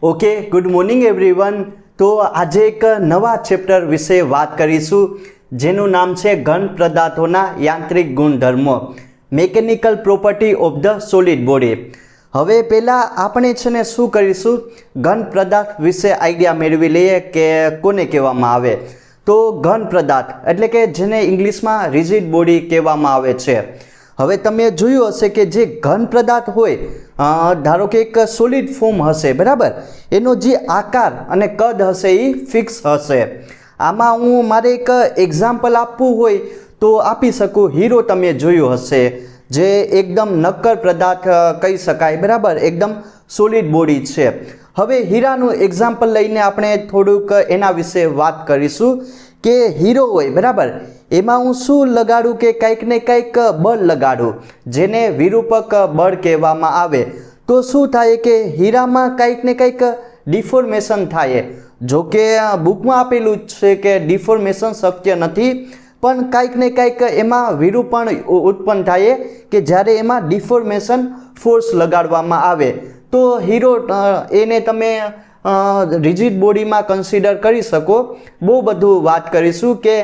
Okay, good morning everyone. તો આજે એક નવા ચેપ્ટર વિશે વાત કરીશું જેનું નામ છે ઘન પદાર્થોના યાંત્રિક ગુણધર્મો, mechanical property of the solid body. હવે પહેલાં આપણે છે ને શું કરીશું, ઘન પદાર્થ વિશે આઈડિયા મેળવી લઈએ કે કોને કહેવામાં આવે. તો ઘન પદાર્થ એટલે કે જેને ઇંગ્લિશમાં રિજિડ બોડી કહેવામાં આવે છે. હવે તમે જોયું હશે કે જે ઘન પદાર્થ હોય, ધારો કે એક સોલિડ ફોર્મ હશે, બરાબર, એનો જે આકાર અને કદ હશે એ ફિક્સ હશે. આમાં હું મારે એક એક્ઝામ્પલ આપવું હોય તો આપી શકું. હીરો તમે જોયું હશે, જે એકદમ નક્કર પદાર્થ કહી શકાય, બરાબર, એકદમ સોલિડ બોડી છે. હવે હીરાનું એક્ઝામ્પલ લઈને આપણે થોડુંક એના વિશે વાત કરીશું કે હીરો હોય, બરાબર, એમાં હું શું લગાડું કે કંઈક ને કંઈક બળ લગાડું, જેને વિરૂપક બળ કહેવામાં આવે. તો શું થાય કે હીરામાં કંઈક ને કંઈક ડિફોર્મેશન થાય. જો કે બુકમાં આપેલું છે કે ડિફોર્મેશન શક્ય નથી, પણ કંઈક ને કંઈક એમાં વિરૂપણ ઉત્પન્ન થાય કે જ્યારે એમાં ડિફોર્મેશન ફોર્સ લગાડવામાં આવે. તો હીરો એને તમે રિજિડ બોડીમાં કન્સિડર કરી શકો. બહુ બધું વાત કરીશું કે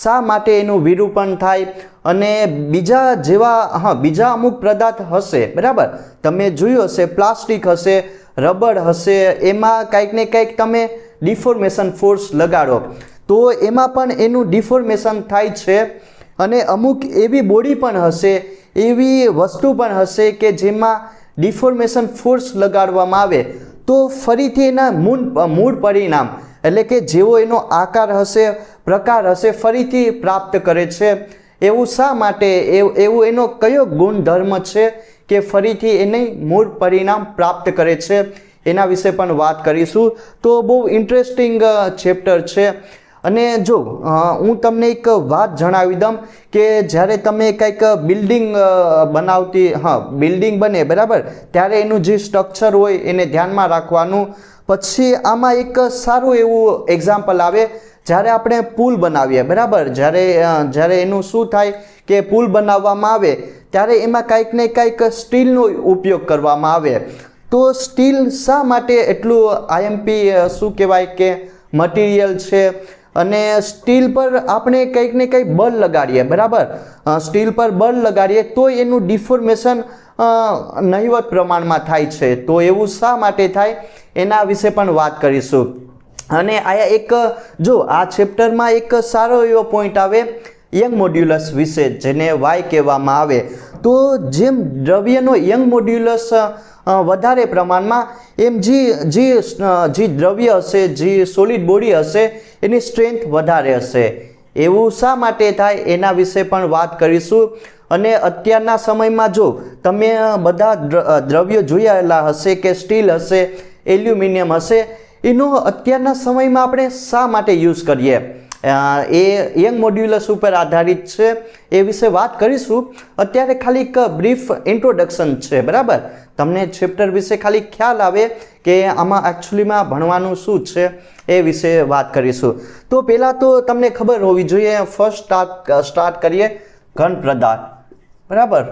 શા માટે એનું વિરૂપણ થાય અને બીજા અમુક પદાર્થ હશે, બરાબર, તમે જોયું હશે, પ્લાસ્ટિક હશે, રબર હશે, એમાં કંઈક ને કંઈક તમે ડિફોર્મેશન ફોર્સ લગાડો તો એમાં પણ એનું ડિફોર્મેશન થાય છે. અને અમુક એવી બોડી પણ હશે, એવી વસ્તુ પણ હશે કે જેમાં ડિફોર્મેશન ફોર્સ લગાડવામાં આવે તો ફરીથી એના મૂળ પરિણામ એટલે કે જેવો એનો આકાર હશે, પ્રકાર હશે, ફરીથી પ્રાપ્ત કરે છે. એવું શા માટે, એવું એનો કયો ગુણધર્મ છે કે ફરીથી એને મૂળ પરિણામ પ્રાપ્ત કરે છે, એના વિશે પણ વાત કરીશું. તો બહુ ઇન્ટરેસ્ટિંગ ચેપ્ટર છે. અને જો હું તમને એક વાત જણાવી દઉં કે જ્યારે તમે કંઈક બિલ્ડિંગ બને, બરાબર, ત્યારે એનું જે સ્ટ્રક્ચર હોય એને ધ્યાનમાં રાખવાનું. પછી આમાં એક સારું એવું એક્ઝામ્પલ આવે જ્યારે આપણે પુલ બનાવીએ, બરાબર, જ્યારે એનું શું થાય કે પુલ બનાવવામાં આવે ત્યારે એમાં કંઈક ને કંઈક સ્ટીલનો ઉપયોગ કરવામાં આવે. તો સ્ટીલ શા માટે એટલું આઈએમપી શું કહેવાય કે મટીરિયલ છે, અને સ્ટીલ પર આપણે કંઈક ને કંઈક બળ લગાડીએ, બરાબર, સ્ટીલ પર બળ લગાડીએ તો એનું ડિફોર્મેશન નહિવત પ્રમાણમાં થાય છે. તો એવું શા માટે થાય એના વિશે પણ વાત કરીશું. અને આ ચેપ્ટરમાં એક સારો એવો પોઈન્ટ આવે યંગ મોડ્યુલસ વિશે, જેને વાય કહેવામાં આવે. તો જેમ દ્રવ્યનો યંગ મોડ્યુલસ વધારે પ્રમાણમાં, એમ જે દ્રવ્ય હશે, જે સોલિડ બોડી હશે, એની સ્ટ્રેન્થ વધારે હશે. એવું શા માટે થાય એના વિશે પણ વાત કરીશું. અને અત્યારના સમયમાં જો તમે બધા દ્રવ્યો જોયેલા હશે કે સ્ટીલ હશે, એલ્યુમિનિયમ હશે, એનો અત્યારના સમયમાં આપણે શા માટે યુઝ કરીએ, એ યંગ મોડ્યુલસ ઉપર આધારિત છે. એ વિશે વાત કરીશું. અત્યારે ખાલી એક બ્રીફ ઇન્ટ્રોડક્શન છે, બરાબર, તમને ચેપ્ટર વિશે ખાલી ખ્યાલ આવે કે આમાં એકચ્યુઅલીમાં ભણવાનું શું છે એ વિશે વાત કરીશું. તો પહેલાં તો તમને ખબર હોવી જોઈએ, ફર્સ્ટ સ્ટાર્ટ કરીએ ઘન પદાર્થ, બરાબર.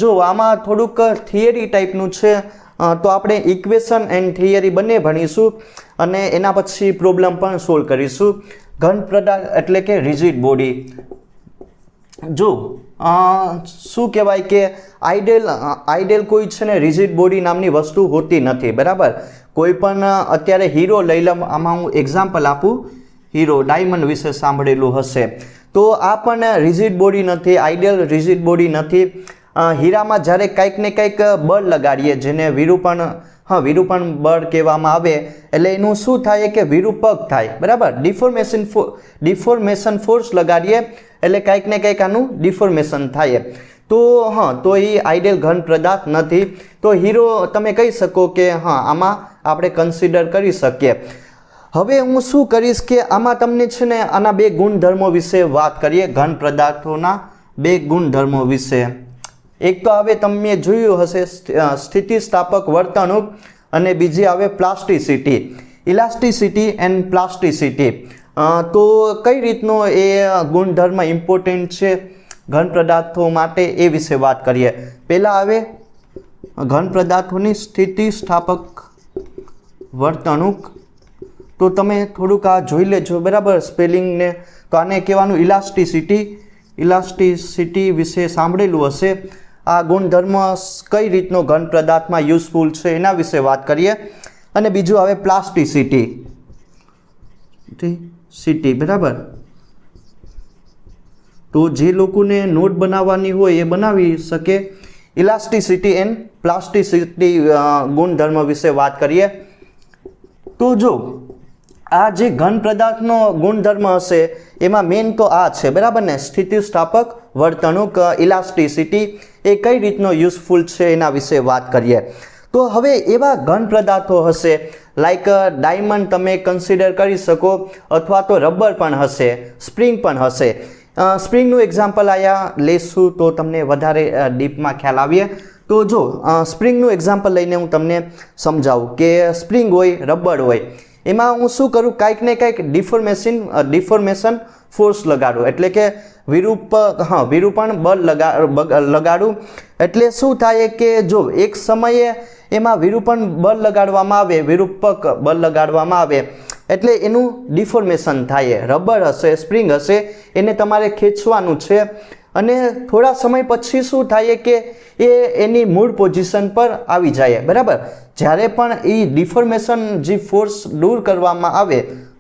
જો આમાં થોડુંક થિયરી ટાઈપનું છે, તો આપણે ઇક્વેશન એન્ડ થિયરી બંને ભણીશું અને એના પછી પ્રોબ્લેમ પણ સોલ્વ કરીશું. ઘન પદાર્થ એટલે કે રિજિડ બોડી. જો શું કહેવાય કે આઈડિયલ કોઈ છે ને રિજિડ બોડી નામની વસ્તુ હોતી નથી, બરાબર. કોઈ પણ અત્યારે હીરો લઈ લો, આમાં હું એક્ઝામ્પલ આપું, હીરો, ડાયમંડ વિશે સાંભળેલું હશે. તો આ પણ રિજિડ બોડી નથી, આઈડિયલ રિજિડ બોડી નથી. હીરામાં જ્યારે કંઈક ને કંઈક બળ લગાડીએ, જેને વિરૂપણ બળ કહેવામાં આવે, એટલે એનું શું થાય કે વિરૂપક થાય, બરાબર, ડિફોર્મેશન ફોર્સ લગાડીએ એટલે કંઈક ને કંઈક આનું ડિફોર્મેશન થાય. તો એ આઈડિયલ ઘન પદાર્થ નથી. તો હીરો તમે કહી શકો કે આમાં આપણે કન્સિડર કરી શકીએ. હવે હું શું કરીશ કે આમાં તમને છે ને આના બે ગુણધર્મો વિશે વાત કરીએ, ઘન પદાર્થોના બે ગુણધર્મો વિશે. એક તો આવે, તમે જોયું હશે, સ્થિતિસ્થાપક વર્તણૂક, અને બીજી આવે પ્લાસ્ટિસિટી, ઇલાસ્ટિસિટી એન્ડ પ્લાસ્ટિસિટી. તો કઈ રીતનો એ ગુણધર્મ ઇમ્પોર્ટન્ટ છે ઘન પદાર્થો માટે એ વિશે વાત કરીએ. પહેલાં આવે ઘન પદાર્થોની સ્થિતિસ્થાપક વર્તણૂક. તો તમે થોડુંક આ જોઈ લેજો બરાબર સ્પેલિંગને. તો આને કહેવાનું ઇલાસ્ટિસિટી. ઇલાસ્ટિસિટી વિશે સાંભળેલું હશે. આ ગુણધર્મ કઈ રીતનો ઘન પદાર્થમાં યુઝફુલ છે એના વિશે વાત કરીએ. અને બીજું આવે પ્લાસ્ટિસિટી. સિટી બરાબર. તો જે લોકોને નોટ બનાવવાની હોય એ બનાવી શકે. ઇલાસ્ટિસિટી એન્ડ પ્લાસ્ટિસિટી ગુણધર્મ વિશે વાત કરીએ. તો જો આ જે ઘન પદાર્થનો ગુણધર્મ હશે એમાં મેઇન તો આ છે બરાબર ને, સ્થિતિસ્થાપક વર્તણૂક ઇલાસ્ટિસિટી એ કઈ રીતનો યુઝફુલ છે એના વિશે વાત કરીએ. તો હવે એવા ઘન પદાર્થો હશે લાઈક ડાયમંડ તમે કન્સિડર કરી શકો, અથવા તો રબર પણ હશે, સ્પ્રિંગ પણ હશે. સ્પ્રિંગનું એક્ઝામ્પલ અહીંયા લેશું તો તમને વધારે ડીપમાં ખ્યાલ આવીએ. તો જો સ્પ્રિંગનું એક્ઝામ્પલ લઈને હું તમને સમજાવું કે સ્પ્રિંગ હોય, રબર હોય, એમાં હું શું કરું, કાંઈક ને કાંઈક ડિફોર્મેશન ફોર્સ લગાડું, એટલે કે વિરૂપણ બળ લગાડું. એટલે શું થાય કે જો એક સમયે એમાં વિરૂપણ બળ લગાડવામાં આવે, વિરૂપક બળ લગાડવામાં આવે એટલે એનું ડિફોર્મેશન થાય. રબર હશે, સ્પ્રિંગ હશે, એને તમારે ખેંચવાનું છે અને થોડા સમય પછી શું થાય કે એ એની મૂળ પોઝિશન પર આવી જાય બરાબર. જ્યારે પણ એ ડિફોર્મેશન જે ફોર્સ દૂર કરવામાં આવે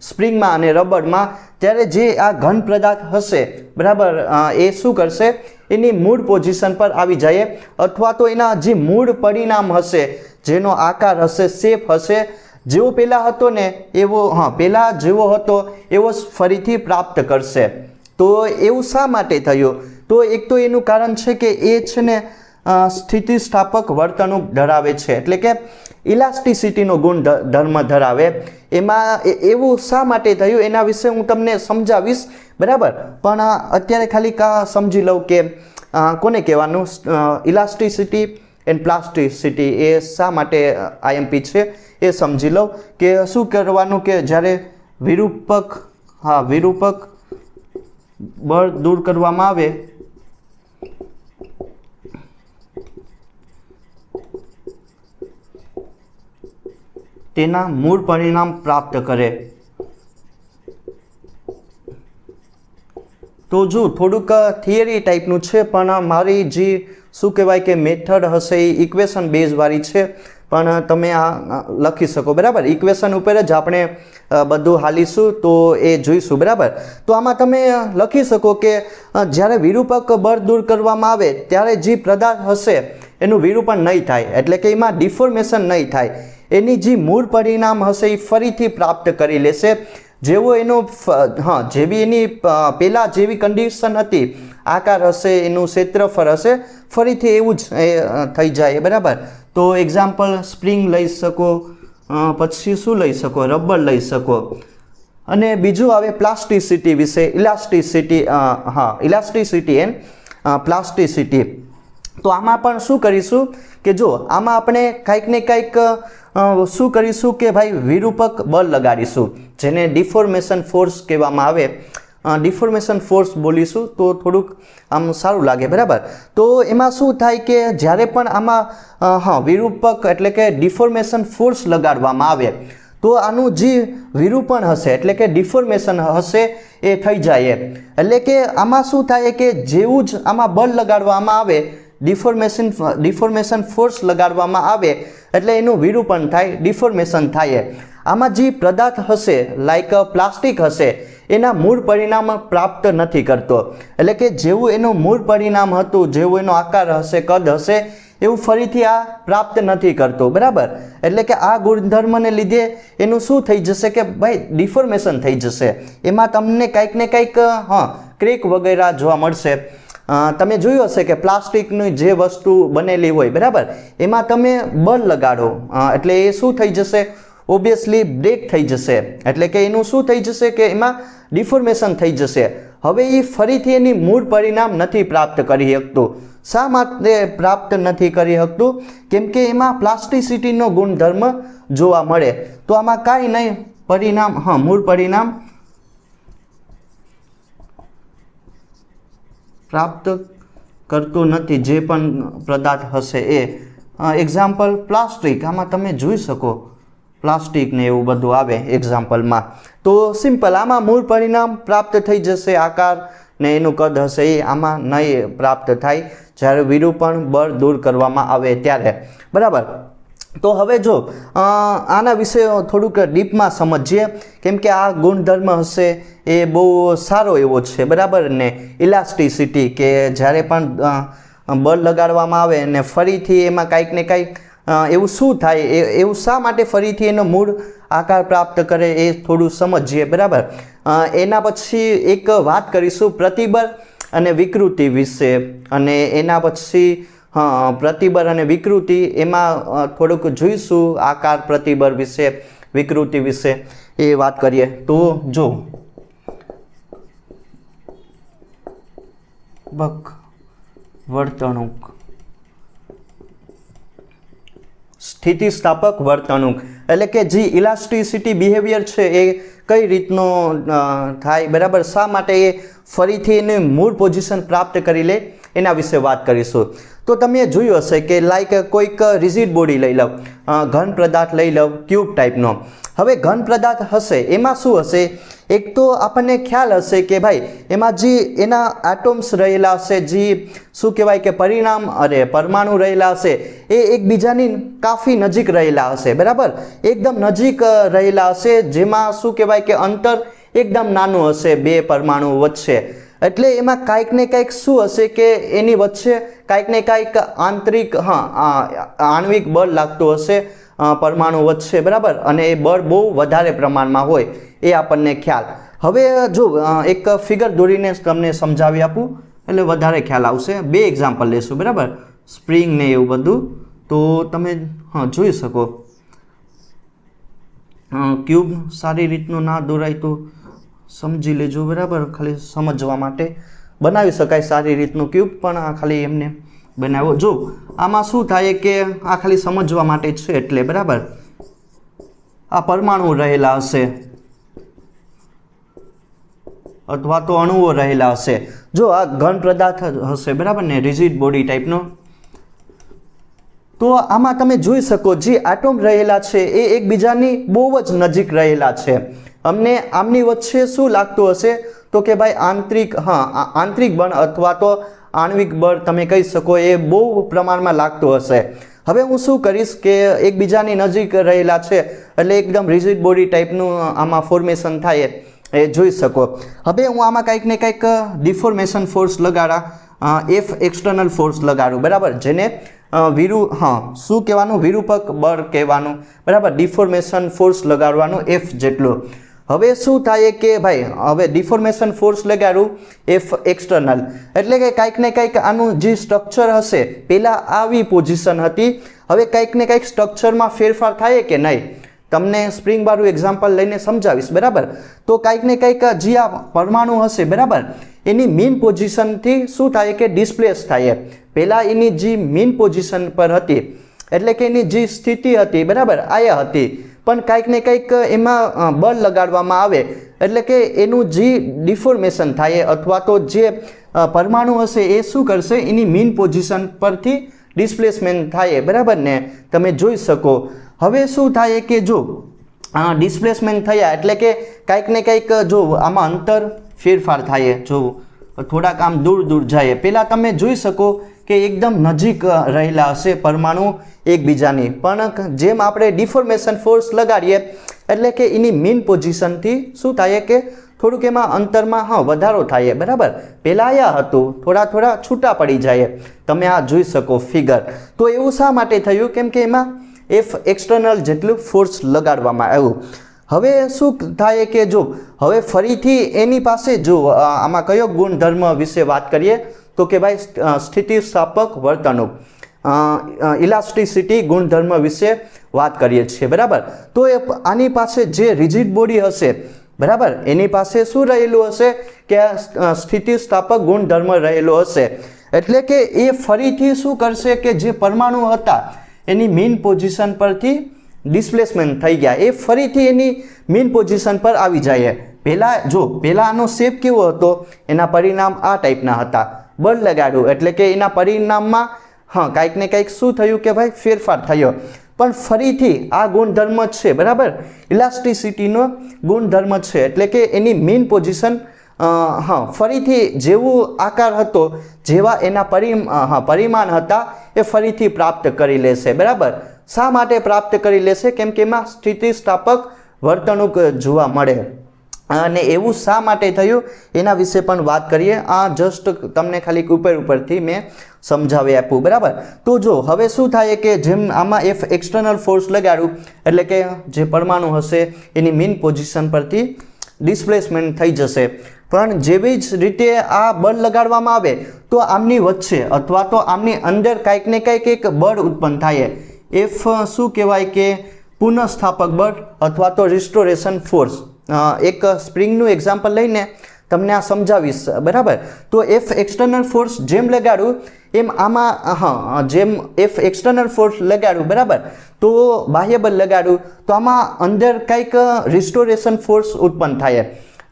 સ્પ્રિંગમાં અને રબરમાં, ત્યારે જે આ ઘન પદાર્થ હશે બરાબર એ શું કરશે, એની મૂળ પોઝિશન પર આવી જાય, અથવા તો એના જે મૂળ પરિણામ હશે, જેનો આકાર હશે, શેપ હશે, જેવો પહેલાં હતો ને એવો પહેલાં જેવો હતો એવો ફરીથી પ્રાપ્ત કરશે. તો એવું શા માટે થયું? તો એક તો એનું કારણ છે કે એ છે ને સ્થિતિસ્થાપક વર્તણૂક ધરાવે છે, એટલે કે ઇલાસ્ટિસિટીનો ગુણધર્મ ધરાવે. એમાં એવું શા માટે થયું એના વિશે હું તમને સમજાવીશ બરાબર. પણ અત્યારે ખાલી સમજી લઉં કે કોને કહેવાનું ઇલાસ્ટિસિટી એન્ડ પ્લાસ્ટિસિટી એ શા માટે આઈએમપી છે એ સમજી લઉં. કે શું કરવાનું કે જ્યારે વિરૂપક બળ દૂર કરવામાં આવે તેના મૂળ પરિણામ પ્રાપ્ત કરે. તો જો થોડુંક થિયરી ટાઈપનું છે, પણ મારી જે શું કહેવાય કે મેથડ હશે એ ઇક્વેશન બેઝવાળી છે, પણ તમે આ લખી શકો બરાબર. ઇક્વેશન ઉપર જ આપણે બધું હાલીશું તો એ જોઈશું બરાબર. તો આમાં તમે લખી શકો કે જ્યારે વિરૂપક બળ દૂર કરવામાં આવે ત્યારે જે પદાર્થ હશે એનું વિરૂપણ નહીં થાય, એટલે કે એમાં ડિફોર્મેશન નહીં થાય. એની જે મૂળ પરિણામ હશે એ ફરીથી પ્રાપ્ત કરી લેશે. જેવો એનો જેવી એની પહેલાં જેવી કન્ડિશન હતી, આકાર હશે, એનું ક્ષેત્રફળ હશે, ફરીથી એવું જ થઈ જાય બરાબર. તો એક્ઝામ્પલ સ્પ્રિંગ લઈ શકો, પછી શું લઈ શકો, રબર લઈ શકો. અને બીજું આવે પ્લાસ્ટિસિટી વિશે. Elasticity and plasticity. તો આમાં પણ શું કરીશું કે જો આમાં આપણે કાંઈક ને કાંઈક શું કરીશું કે ભાઈ વિરૂપક બળ લગાડીશું, જેને ડિફોર્મેશન ફોર્સ કહેવામાં આવે. ડિફોર્મેશન ફોર્સ બોલીશું તો થોડુંક આમ સારું લાગે બરાબર. તો એમાં શું થાય કે જ્યારે પણ આમાં વિરૂપક એટલે કે ડિફોર્મેશન ફોર્સ લગાડવામાં આવે તો આનું જે વિરૂપણ હશે એટલે કે ડિફોર્મેશન હશે એ થઈ જાય. એટલે કે આમાં શું થાય કે જેવું જ આમાં બળ લગાડવામાં આવે, ડિફોર્મેશન ફોર્સ લગાડવામાં આવે એટલે એનું વિરૂપણ થાય, ડિફોર્મેશન થાય. આમાં જે પદાર્થ હશે લાઈક પ્લાસ્ટિક હશે એના મૂળ પરિણામ પ્રાપ્ત નથી કરતો. એટલે કે જેવું એનું મૂળ પરિણામ હતું, જેવું એનો આકાર હશે, કદ હશે, એવું ફરીથી આ પ્રાપ્ત નથી કરતો બરાબર. એટલે કે આ ગુણધર્મને લીધે એનું શું થઈ જશે કે ભાઈ ડિફોર્મેશન થઈ જશે. એમાં તમને કાંઈક ને કાંઈક ક્રેક વગેરે જોવા મળશે. તમે જોયું હશે કે પ્લાસ્ટિકની જે વસ્તુ બનેલી હોય બરાબર, એમાં તમે બળ લગાડો એટલે એ શું થઈ જશે, ઓબ્વિયસલી બ્રેક થઈ જશે. એટલે કે એનું શું થઈ જશે કે એમાં ડિફોર્મેશન થઈ જશે. હવે એ ફરીથી એની મૂળ પરિણામ નથી પ્રાપ્ત કરી શકતું. શા માટે પ્રાપ્ત નથી કરી શકતું? કેમ કે એમાં પ્લાસ્ટિસિટીનો ગુણધર્મ જોવા મળે. તો આમાં કાંઈ નહીં, પરિણામ મૂળ પરિણામ પ્રાપ્ત કરતો નથી જે પણ પદાર્થ હશે એ. એક્ઝામ્પલ પ્લાસ્ટિક, આમાં તમે જોઈ શકો પ્લાસ્ટિક ને એવું બધું આવે એક્ઝામ્પલમાં. તો સિમ્પલ આમાં મૂળ પરિણામ પ્રાપ્ત થઈ જશે, આકાર ને એનું કદ હશે એ આમાં નહીં પ્રાપ્ત થાય જ્યારે વિરૂપણ બળ દૂર કરવામાં આવે ત્યારે. બરાબર. તો હવે જો આના વિશે થોડુંક ડીપમાં સમજીએ, કેમ કે આ ગુણધર્મ હશે એ બહુ સારો એવો છે. બરાબર ને ઇલાસ્ટિસિટી, કે જ્યારે પણ બળ લગાડવામાં આવે ને ફરીથી એમાં કાંઈક ને કાંઈક એવું શું થાય, એવું શા માટે ફરીથી એનો મૂળ આકાર પ્રાપ્ત કરે એ થોડું સમજીએ. બરાબર. એના પછી એક વાત કરીશું પ્રતિબળ અને વિકૃતિ વિશે, અને એના પછી પ્રતિબળ અને વિકૃતિ એમાં થોડુંક જોઈશું, આકાર પ્રતિબળ વિશે વિકૃતિ વિશે એ વાત કરીએ. તો જો વર્તણૂક, સ્થિતિસ્થાપક વર્તણૂક એટલે કે જે ઇલાસ્ટિસિટી બિહેવિયર છે એ કઈ રીતનો થાય. બરાબર. શા માટે એ ફરીથી એને મૂળ પોઝિશન પ્રાપ્ત કરી લે એના વિશે વાત કરીશું. તો તમે જોયું હશે કે લાઈક કોઈક રિજિડ બોડી લઈ લો, ઘન પદાર્થ લઈ લો, ક્યુબ ટાઈપનો. હવે ઘન પદાર્થ હશે એમાં શું હશે, એક તો આપણને ખ્યાલ હશે કે ભાઈ એમાં જે એના એટમ્સ રહેલા હશે, જે શું કહેવાય કે પરમાણુ રહેલા હશે એ એકબીજાની કાફી નજીક રહેલા હશે. બરાબર. એકદમ નજીક રહેલા હશે, જેમાં શું કહેવાય કે અંતર એકદમ નાનું હશે બે પરમાણુ વચ્ચે. એટલે એમાં કાંઈક ને કાંઈક શું હશે કે એની વચ્ચે કાંઈક ને કાંઈક આણ્વિક બળ લાગતું હશે પરમાણુ વચ્ચે. બરાબર. અને એ બળ બહુ વધારે પ્રમાણમાં હોય એ આપણને ખ્યાલ. હવે જો એક ફિગર દોરીને તમને સમજાવી આપું એટલે વધારે ખ્યાલ આવશે. બે એક્ઝામ્પલ લેશું. બરાબર. સ્પ્રિંગ ને એવું બધું તો તમે જોઈ શકો. ક્યુબ સારી રીતનું ના દોરાય તો સમજી લેજો. બરાબર. ખાલી સમજવા માટે બનાવી શકાય સારી રીતનું ક્યુબ, પણ આ ખાલી એમને બનાવો. જો આમાં શું થાય કે આ ખાલી સમજવા માટે છે એટલે. બરાબર. આ પરમાણુ રહેલા હશે અથવા તો અણુઓ રહેલા હશે. જો આ ઘન પદાર્થ હશે. બરાબર ને રિજિડ બોડી ટાઈપનો. તો આમાં તમે જોઈ શકો જે એટમ રહેલા છે એ એકબીજાની બહુ જ નજીક રહેલા છે. અમને આમની વચ્ચે શું લાગતું હશે તો કે ભાઈ આંતરિક બળ અથવા તો આણ્વિક બળ તમે કહી શકો, એ બહુ પ્રમાણમાં લાગતું હશે. હવે હું શું કરીશ કે એકબીજાની નજીક રહેલા છે એટલે એકદમ રિજિડ બોડી ટાઈપનું આમાં ફોર્મેશન થાય એ જોઈ શકો. હવે હું આમાં કંઈક ને કંઈક ડિફોર્મેશન ફોર્સ લગાડા, એફ એક્સટર્નલ ફોર્સ લગાડું. બરાબર. જેને શું કહેવાનું, વિરૂપક બળ કહેવાનું. બરાબર. ડિફોર્મેશન ફોર્સ લગાડવાનું એફ જેટલું. હવે શું થાય કે ભાઈ હવે ડિફોર્મેશન ફોર્સ લગાડું એફ એક્સટર્નલ, એટલે કે કાંઈક ને કાંઈક આનું જે સ્ટ્રક્ચર હશે પહેલાં આવી પોઝિશન હતી, હવે કાંઈક ને કાંઈક સ્ટ્રક્ચરમાં ફેરફાર થાય કે નહીં, તમને સ્પ્રિંગવાળું એક્ઝામ્પલ લઈને સમજાવીશ. બરાબર. તો કાંઈક ને કાંઈક જે આ પરમાણુ હશે, બરાબર, એની મીન પોઝિશનથી શું થાય કે ડિસ્પ્લેસ થાય. પહેલાં એની જે મીન પોઝિશન પર હતી એટલે કે એની જે સ્થિતિ હતી, બરાબર, આયા હતી, પણ કાંઈક ને કાંઈક એમાં બળ લગાડવામાં આવે એટલે કે એનું જે ડિફોર્મેશન થાય અથવા તો જે પરમાણુ હશે એ શું કરશે, એની મીન પોઝિશન પરથી ડિસ્પ્લેસમેન્ટ થાય. બરાબર ને તમે જોઈ શકો. હવે શું થાય કે જો ડિસ્પ્લેસમેન્ટ થયા એટલે કે કાંઈક ને કાંઈક જો આમાં અંતર ફેરફાર થાય, જો થોડાક આમ દૂર જાય. પહેલાં તમે જોઈ શકો કે એકદમ નજીક રહેલા હશે પરમાણુ એકબીજાની, પણ જેમ આપણે ડિફોર્મેશન ફોર્સ લગાડીએ એટલે કે એની મીન પોઝિશનથી શું થાય કે થોડુંક એમાં અંતરમાં વધારો થાય. બરાબર. પહેલાં આયા હતું, થોડા છૂટા પડી જાય. તમે આ જોઈ શકો ફિગર. તો એવું શા માટે થયું, કેમ કે એમાં એફ એક્સટર્નલ જેટલું ફોર્સ લગાડવામાં આવ્યું. હવે શું થાય કે જો હવે ફરીથી એની પાસે જો આમાં કયો ગુણધર્મ વિશે વાત કરીએ તો કે ભાઈ સ્થિતિસ્થાપક વર્તણૂક, ઇલાસ્ટિસિટી ગુણધર્મ વિશે વાત કરીએ છીએ. બરાબર. તો એ આની પાસે જે રિજિડ બોડી હશે, બરાબર, એની પાસે શું રહેલું હશે કે સ્થિતિસ્થાપક ગુણધર્મ રહેલો હશે. એટલે કે એ ફરીથી શું કરશે કે જે પરમાણુ હતા એની મીન પોઝિશન પરથી ડિસ્પ્લેસમેન્ટ થઈ ગયા, એ ફરીથી એની મીન પોઝિશન પર આવી જાય. પહેલાં આનો શેપ કેવો હતો, એના પરિણામ આ ટાઈપના હતા. બળ લગાડ્યું એટલે કે એના પરિણામમાં કાંઈક ને કાંઈક શું થયું કે ભાઈ ફેરફાર થયો. પણ ફરીથી આ ગુણધર્મ છે બરાબર, ઇલાસ્ટિસિટીનો ગુણધર્મ છે, એટલે કે એની મીન પોઝિશન ફરીથી જેવું આકાર હતો, જેવા એના પરિમાણ હતા એ ફરીથી પ્રાપ્ત કરી લેશે બરાબર. શા માટે પ્રાપ્ત કરી લેશે? કેમ કે એમાં સ્થિતિસ્થાપક વર્તણૂક જોવા મળે. અને એવું શા માટે થયું એના વિશે પણ વાત કરીએ. આ જસ્ટ તમને ખાલી ઉપરથી મેં સમજાવી આપ્યું બરાબર. તો જો હવે શું થાય કે જેમ આમાં એફ એક્સટર્નલ ફોર્સ લગાડું એટલે કે જે પરમાણુ હશે એની મીન પોઝિશન પરથી ડિસ્પ્લેસમેન્ટ થઈ જશે. પણ જેવી જ રીતે આ બળ લગાડવામાં આવે તો આમની વચ્ચે અથવા તો આમની અંદર કાંઈક ને કાંઈક એક બળ ઉત્પન્ન થાય. એફ શું કહેવાય કે પુનઃસ્થાપક બળ અથવા તો રિસ્ટોરેશન ફોર્સ. એક સ્પ્રિંગનું એક્ઝામ્પલ લઈને તમને આ સમજાવીશ બરાબર. તો એફ એક્સટર્નલ ફોર્સ જેમ લગાડું એમ આમાં જેમ એફ એક્સટર્નલ ફોર્સ લગાડું બરાબર, તો બાહ્ય બળ લગાડું તો આમાં અંદર કંઈક રિસ્ટોરેશન ફોર્સ ઉત્પન્ન થાય,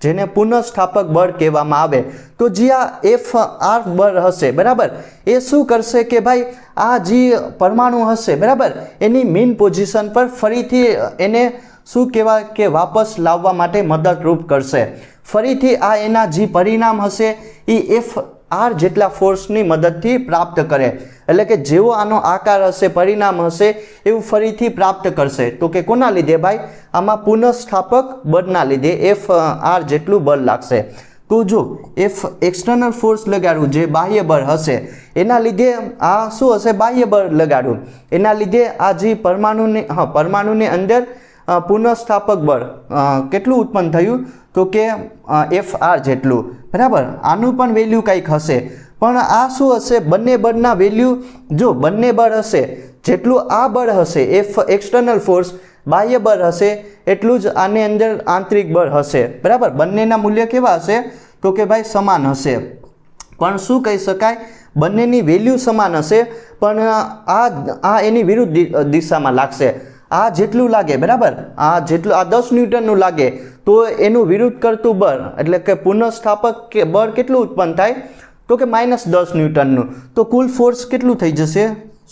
જેને પુનઃસ્થાપક બળ કહેવામાં આવે. તો જે આ એફ આર બળ હશે બરાબર, એ શું કરશે કે ભાઈ આ જે પરમાણુ હશે બરાબર એની મીન પોઝિશન પર ફરીથી એને શું કહેવાય કે વાપસ લાવવા માટે મદદરૂપ કરશે. ફરીથી આ એના જે પરિણામ હશે એ એફ આર જેટલા ફોર્સની મદદથી પ્રાપ્ત કરે. એટલે કે જેવો આનો આકાર હશે, પરિણામ હશે એવું ફરીથી પ્રાપ્ત કરશે. તો કે કોના લીધે ભાઈ? આમાં પુનઃસ્થાપક બળના લીધે એફ આર જેટલું બળ લાગશે. તો જો એફ એક્સટર્નલ ફોર્સ લગાડું જે બાહ્ય બળ હશે એના લીધે આ શું હશે? બાહ્ય બળ લગાડું એના લીધે આ જે પરમાણુની અંદર પુનઃસ્થાપક બળ કેટલું ઉત્પન્ન થયું? તો કે એફ આર જેટલું બરાબર. આનું પણ વેલ્યુ કંઈક હશે, પણ આ શું હશે? બંને બળના વેલ્યુ જો બંને બળ હશે જેટલું આ બળ હશે એફ એક્સટર્નલ ફોર્સ બાહ્ય બળ હશે એટલું જ આની અંદર આંતરિક બળ હશે બરાબર. બંનેના મૂલ્ય કેવા હશે? તો કે ભાઈ સમાન હશે. પણ શું કહી શકાય? બંનેની વેલ્યુ સમાન હશે પણ આ એની વિરુદ્ધ દિશામાં લાગશે. આ જેટલું લાગે બરાબર, આ જેટલું આ 10 ન્યૂટનનું લાગે તો એનું વિરુદ્ધ કરતું બળ એટલે કે પુનઃસ્થાપક કે બળ કેટલું ઉત્પન્ન થાય? તો કે -10 ન્યૂટનનું. તો કુલ ફોર્સ કેટલું થઈ જશે?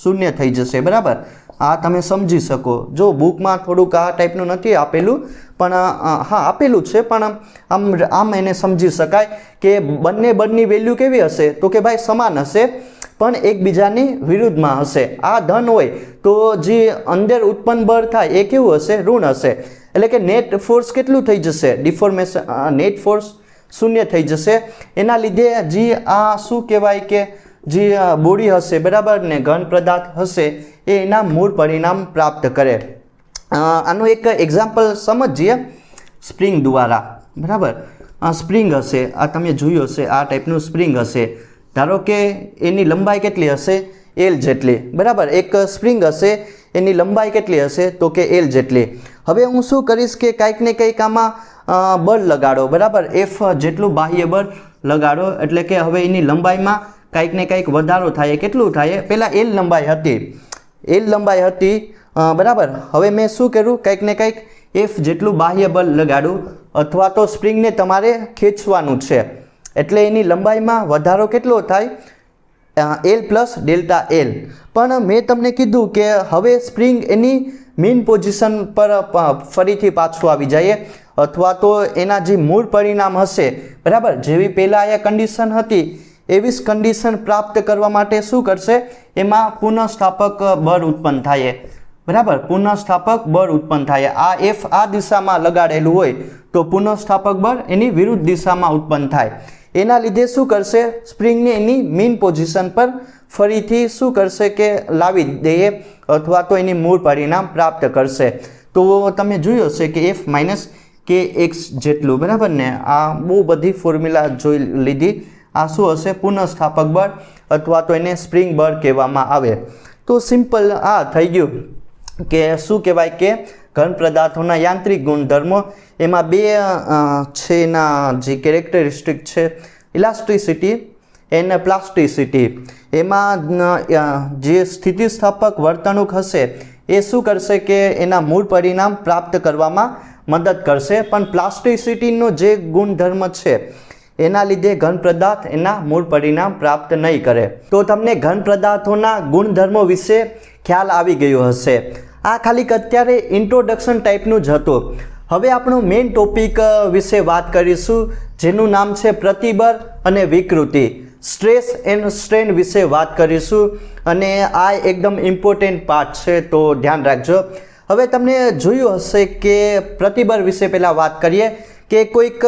0 થઈ જશે બરાબર. આ તમે સમજી શકો. જો બુકમાં થોડુંક આ ટાઈપનું નથી આપેલું, પણ હા આપેલું છે, પણ આમ એને સમજી શકાય કે બંને બળની વેલ્યુ કેવી હશે? તો કે ભાઈ સમાન હશે પણ એકબીજાની વિરુદ્ધમાં હશે. આ ધન હોય તો જે અંદર ઉત્પન્ન બળ થાય એ કેવું હશે? ઋણ હશે. એટલે કે નેટ ફોર્સ કેટલું થઈ જશે? ડિફોર્મેશન નેટ ફોર્સ 0 થઈ જશે. એના લીધે જે આ શું કહેવાય કે જે બોડી હશે બરાબર ને ઘન પદાર્થ હશે એ એના મૂળ પરિણામ પ્રાપ્ત કરે. આનું એક એક્ઝામ્પલ સમજીએ સ્પ્રિંગ દ્વારા બરાબર. સ્પ્રિંગ હશે, આ તમે જોયું હશે, આ ટાઈપનું સ્પ્રિંગ હશે. ધારો કે એની લંબાઈ કેટલી હશે? L જેટલી બરાબર. એક સ્પ્રિંગ હશે એની લંબાઈ કેટલી હશે? તો કે L જેટલી. હવે હું શું કરીશ કે કંઈક ને કંઈક આમાં બળ લગાડો બરાબર, એફ જેટલું બાહ્ય બળ લગાડો એટલે કે હવે એની લંબાઈમાં કંઈક ને કંઈક વધારો થાય. કેટલું થાય? પહેલાં L લંબાઈ હતી બરાબર. હવે મેં શું કર્યું? કંઈક ને કંઈક એફ જેટલું બાહ્ય બળ લગાડું અથવા તો સ્પ્રિંગને તમારે ખેંચવાનું છે એટલે એની લંબાઈમાં વધારો કેટલો થાય? L plus delta L. પણ મેં તમને કીધું કે હવે સ્પ્રિંગ એની મીન પોઝિશન પર ફરીથી પાછું આવી જાય અથવા તો એના જે મૂળ પરિણામ હશે બરાબર, જેવી પહેલાં અહીંયા કન્ડિશન હતી એવી જ કન્ડિશન પ્રાપ્ત કરવા માટે શું કરશે? એમાં પુનઃસ્થાપક બળ ઉત્પન્ન થાય બરાબર. પુનઃસ્થાપક બળ ઉત્પન્ન થાય. આ એફ આ દિશામાં લગાડેલું હોય તો પુનઃસ્થાપક બળ એની વિરુદ્ધ દિશામાં ઉત્પન્ન થાય. એના લીધે શું કરશે? સ્પ્રિંગને એની મીન પોઝિશન પર ફરીથી શું કરશે કે લાવી દઈએ અથવા તો એની મૂળ પરિણામ પ્રાપ્ત કરશે. તો તમે જોયું હશે કે F - kx જેટલું બરાબર ને. આ બહુ બધી ફોર્મ્યુલા જોઈ લીધી. આ શું હશે? પુનઃસ્થાપક બળ અથવા તો એને સ્પ્રિંગ બળ કહેવામાં આવે. તો સિમ્પલ આ થઈ ગયું કે શું કહેવાય કે ઘન પદાર્થોના યાંત્રિક ગુણધર્મો. એમાં બે છે એના જે કેરેક્ટરિસ્ટિક છે, ઇલાસ્ટિસિટી અને પ્લાસ્ટિસિટી. એમાં જે સ્થિતિસ્થાપક વર્તણૂક હશે એ શું કરશે કે એના મૂળ પરિણામ પ્રાપ્ત કરવામાં મદદ કરશે. પણ પ્લાસ્ટિસિટીનો જે ગુણધર્મ છે એના લીધે ઘન પદાર્થ એના મૂળ પરિણામ પ્રાપ્ત નહીં કરે. તો તમને ઘન પદાર્થોના ગુણધર્મો વિશે ખ્યાલ આવી ગયો હશે. આ ખાલી અત્યારે ઇન્ટ્રોડક્શન ટાઈપનું જ હતું. હવે આપણું મેઇન ટોપિક વિશે વાત કરીશું, જેનું નામ છે પ્રતિબળ અને વિકૃતિ. સ્ટ્રેસ એન્ડ સ્ટ્રેન વિશે વાત કરીશું અને આ એકદમ ઇમ્પોર્ટન્ટ પાર્ટ છે, તો ધ્યાન રાખજો. હવે તમને જોયું હશે કે પ્રતિબળ વિશે પહેલાં વાત કરીએ કે કોઈક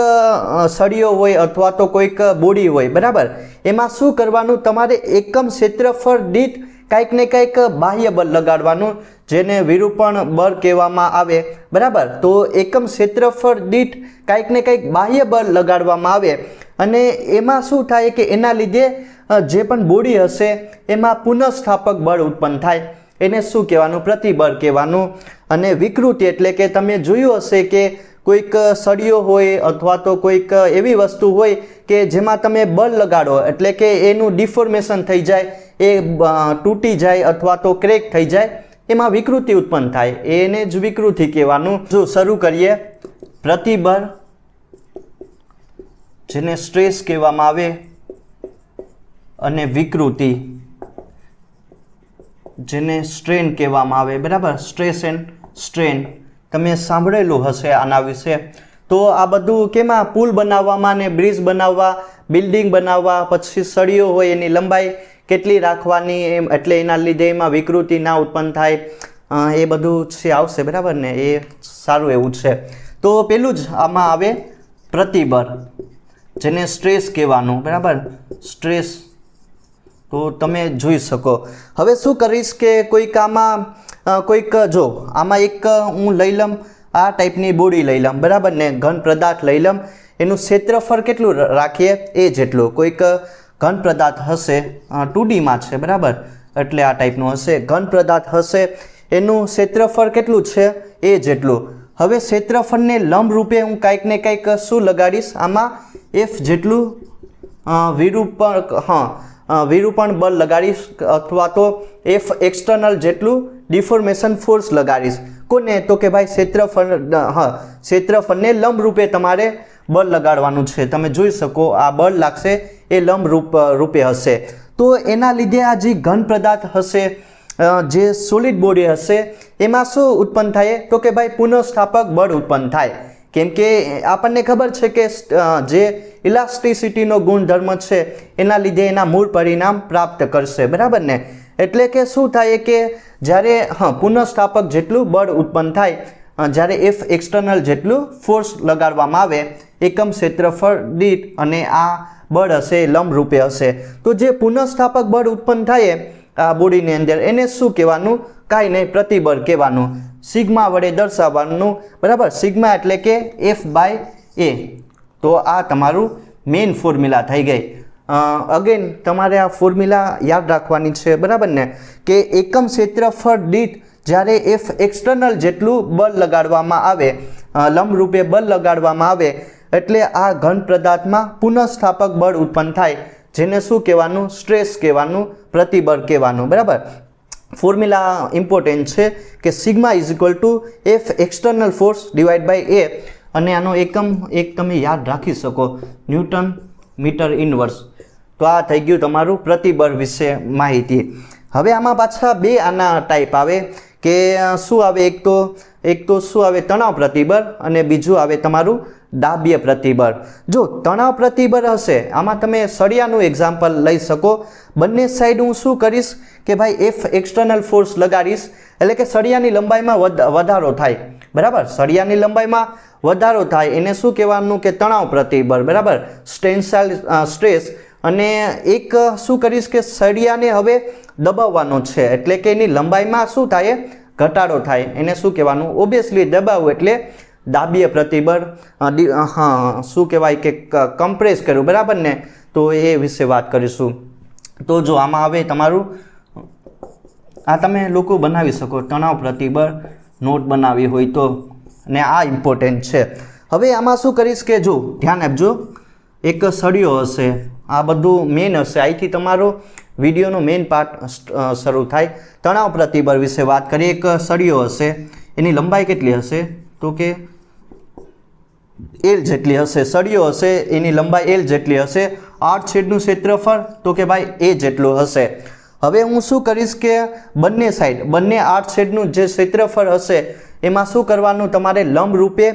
સળીઓ હોય અથવા તો કોઈક બોડી હોય, બરાબર. એમાં શું કરવાનું, તમારે એકમ ક્ષેત્રફળ દીઠ કંઈક ને કંઈક બાહ્ય બળ લગાડવાનું, જેને વિરૂપણ બળ કહેવામાં આવે, બરાબર. તો એકમ ક્ષેત્રફળ દીઠ કંઈક ને કંઈક બાહ્ય બળ લગાડવામાં આવે અને એમાં શું થાય કે એના લીધે જે પણ બોડી હશે એમાં પુનઃસ્થાપક બળ ઉત્પન્ન થાય. એને શું કહેવાનું, પ્રતિબળ કહેવાનું. અને વિકૃતિ એટલે કે તમે જોયું હશે કે કોઈક સળીઓ હોય અથવા તો કોઈક એવી વસ્તુ હોય કે જેમાં તમે બળ લગાડો એટલે કે એનું ડિફોર્મેશન થઈ જાય, એ તૂટી જાય અથવા તો ક્રેક થઈ જાય, એમાં વિકૃતિ ઉત્પન્ન થાય, એને જ વિકૃતિ કહેવાનું. જો શરૂ કરીએ, પ્રતિબળ જેને સ્ટ્રેસ કહેવામાં આવે અને વિકૃતિ જેને સ્ટ્રેન કહેવામાં આવે, બરાબર. સ્ટ્રેસ એન્ડ સ્ટ્રેન તમે સાંભળેલું હશે આના વિશે. તો આ બધું કેમાં, પુલ બનાવવામાં ને બ્રિજ બનાવવા, બિલ્ડિંગ બનાવવા, પછી સળીઓ હોય એની લંબાઈ કેટલી રાખવાની, એમ એટલે એના લીધે એમાં વિકૃતિ ના ઉત્પન્ન થાય, એ બધું છે આવશે, બરાબર ને. એ સારું એવું છે. તો પેલું જ આમાં આવે પ્રતિબળ, જેને સ્ટ્રેસ કહેવાનું, બરાબર. સ્ટ્રેસ તો તમે જોઈ શકો. હવે શું કરીશ કે કોઈક આમાં કોઈક જો આમાં એક હું લઈ લઉં, આ ટાઈપની બોડી લઈ લઉં, બરાબર ને. ઘન પદાર્થ લઈ લઉં, એનું ક્ષેત્રફળ કેટલું રાખીએ, એ જેટલું. કોઈક ઘન પદાર્થ હશે, 2Dમાં છે, બરાબર, એટલે આ ટાઈપનું હશે. ઘન પદાર્થ હશે, એનું ક્ષેત્રફળ કેટલું છે, એ જેટલું. હવે ક્ષેત્રફળને લંબ રૂપે હું કંઈક ને કંઈક શું લગાડીશ, આમાં F જેટલું વિરૂપણ બળ લગાડીશ અથવા તો F એક્સટર્નલ જેટલું ડિફોર્મેશન ફોર્સ લગાડીશ. કોને, તો કે ભાઈ ક્ષેત્રફળને લંબ રૂપે તમારે બળ લગાડવાનું છે. તમે જોઈ શકો આ બળ લાગશે એ લંબ રૂપે હશે. તો એના લીધે આ જે ઘન પદાર્થ હશે, જે સોલિડ બોડી હશે, એમાં શું ઉત્પન્ન થાય, તો કે ભાઈ પુનઃસ્થાપક બળ ઉત્પન્ન થાય. કેમ કે આપણને ખબર છે કે જે ઇલાસ્ટિસિટીનો ગુણધર્મ છે એના લીધે એના મૂળ પરિણામ પ્રાપ્ત કરશે, બરાબર ને. એટલે કે શું થાય કે જ્યારે પુનઃસ્થાપક જેટલું બળ ઉત્પન્ન થાય, જ્યારે F એક્સટર્નલ જેટલું ફોર્સ લગાડવામાં આવે એકમ ક્ષેત્રફળ દીઠ, અને આ બળ હશે લંબ રૂપે હશે. તો જે પુનઃસ્થાપક બળ ઉત્પન્ન થાય આ બોડીની અંદર, એને શું કહેવાનું, કાંઈ નહીં, પ્રતિબળ કહેવાનું. સિગ્મા વડે દર્શાવવાનું, બરાબર. સિગ્મા એટલે કે F/A. તો આ તમારું મેઇન ફોર્મ્યુલા થઈ ગઈ. અગેન તમારે આ ફોર્મ્યુલા યાદ રાખવાની છે, બરાબર ને. કે એકમ ક્ષેત્રફળ દીઠ જ્યારે F એક્સટર્નલ જેટલું બળ લગાડવામાં આવે, લંબ રૂપે બળ લગાડવામાં આવે, એટલે આ ઘન પદાર્થમાં પુનઃસ્થાપક બળ ઉત્પન્ન થાય, જેને શું કહેવાનું, સ્ટ્રેસ કહેવાનું, પ્રતિબળ કહેવાનું, બરાબર. ફોર્મ્યુલા ઇમ્પોર્ટન્ટ છે કે sigma is equal to F external force divide by A, અને આનો એકમ એક તમે યાદ રાખી શકો, ન્યૂટન મીટર ઇનવર્સ. તો આ થઈ ગયું તમારું પ્રતિબળ વિશે માહિતી. હવે આમાં પાછા બે આના ટાઈપ આવે કે શું આવે, એક તો શું આવે, તણાવ પ્રતિબળ, અને બીજું આવે તમારું દાબ્ય પ્રતિબળ. જો તણાવ પ્રતિબળ હશે, આમાં તમે સળિયાનું એક્ઝામ્પલ લઈ શકો. બંને સાઈડ હું શું કરીશ કે ભાઈ F એક્સટર્નલ ફોર્સ લગાડીશ, એટલે કે સળિયાની લંબાઈમાં વધારો થાય, બરાબર. સળિયાની લંબાઈમાં વધારો થાય એને શું કહેવાનું કે તણાવ પ્રતિબળ, બરાબર. Tensile stress. અને એક શું કરીશ કે સળિયાને હવે દબાવવાનો છે, એટલે કે એની લંબાઈમાં શું થાય, ઘટાડો થાય, એને શું કહેવાનું, ઓબ્વિયસલી દબાવવું એટલે દાબ્ય પ્રતિબળ. શું કહેવાય કે કમ્પ્રેસ કર્યું, બરાબર ને. તો એ વિશે વાત કરીશું. તો જો આમાં આવે તમારું, આ તમે લોકો બનાવી શકો, તણાવ પ્રતિબળ નોટ બનાવી હોય તો, ને આ ઇમ્પોર્ટન્ટ છે. હવે આમાં શું કરીશ કે જો ધ્યાન આપજો, એક સળિયો હશે, આ બધું મેઇન હશે, અહીંથી તમારો વિડીયોનો મેઇન પાર્ટ શરૂ થાય. તણાવ પ્રતિબળ વિશે વાત કરીએ. એક સળિયો હશે, એની લંબાઈ કેટલી હશે, તો કે L જેટલી હશે. સળિયો હશે, એની લંબાઈ L જેટલી હશે. આડછેદનું ક્ષેત્રફળ તો કે ભાઈ A જેટલું હશે. હવે હું શું કરીશ કે બંને સાઈડ બંને આર્ટ છેદનું જે ક્ષેત્રફળ હશે એમાં શું કરવાનું, તમારે લંબ રૂપે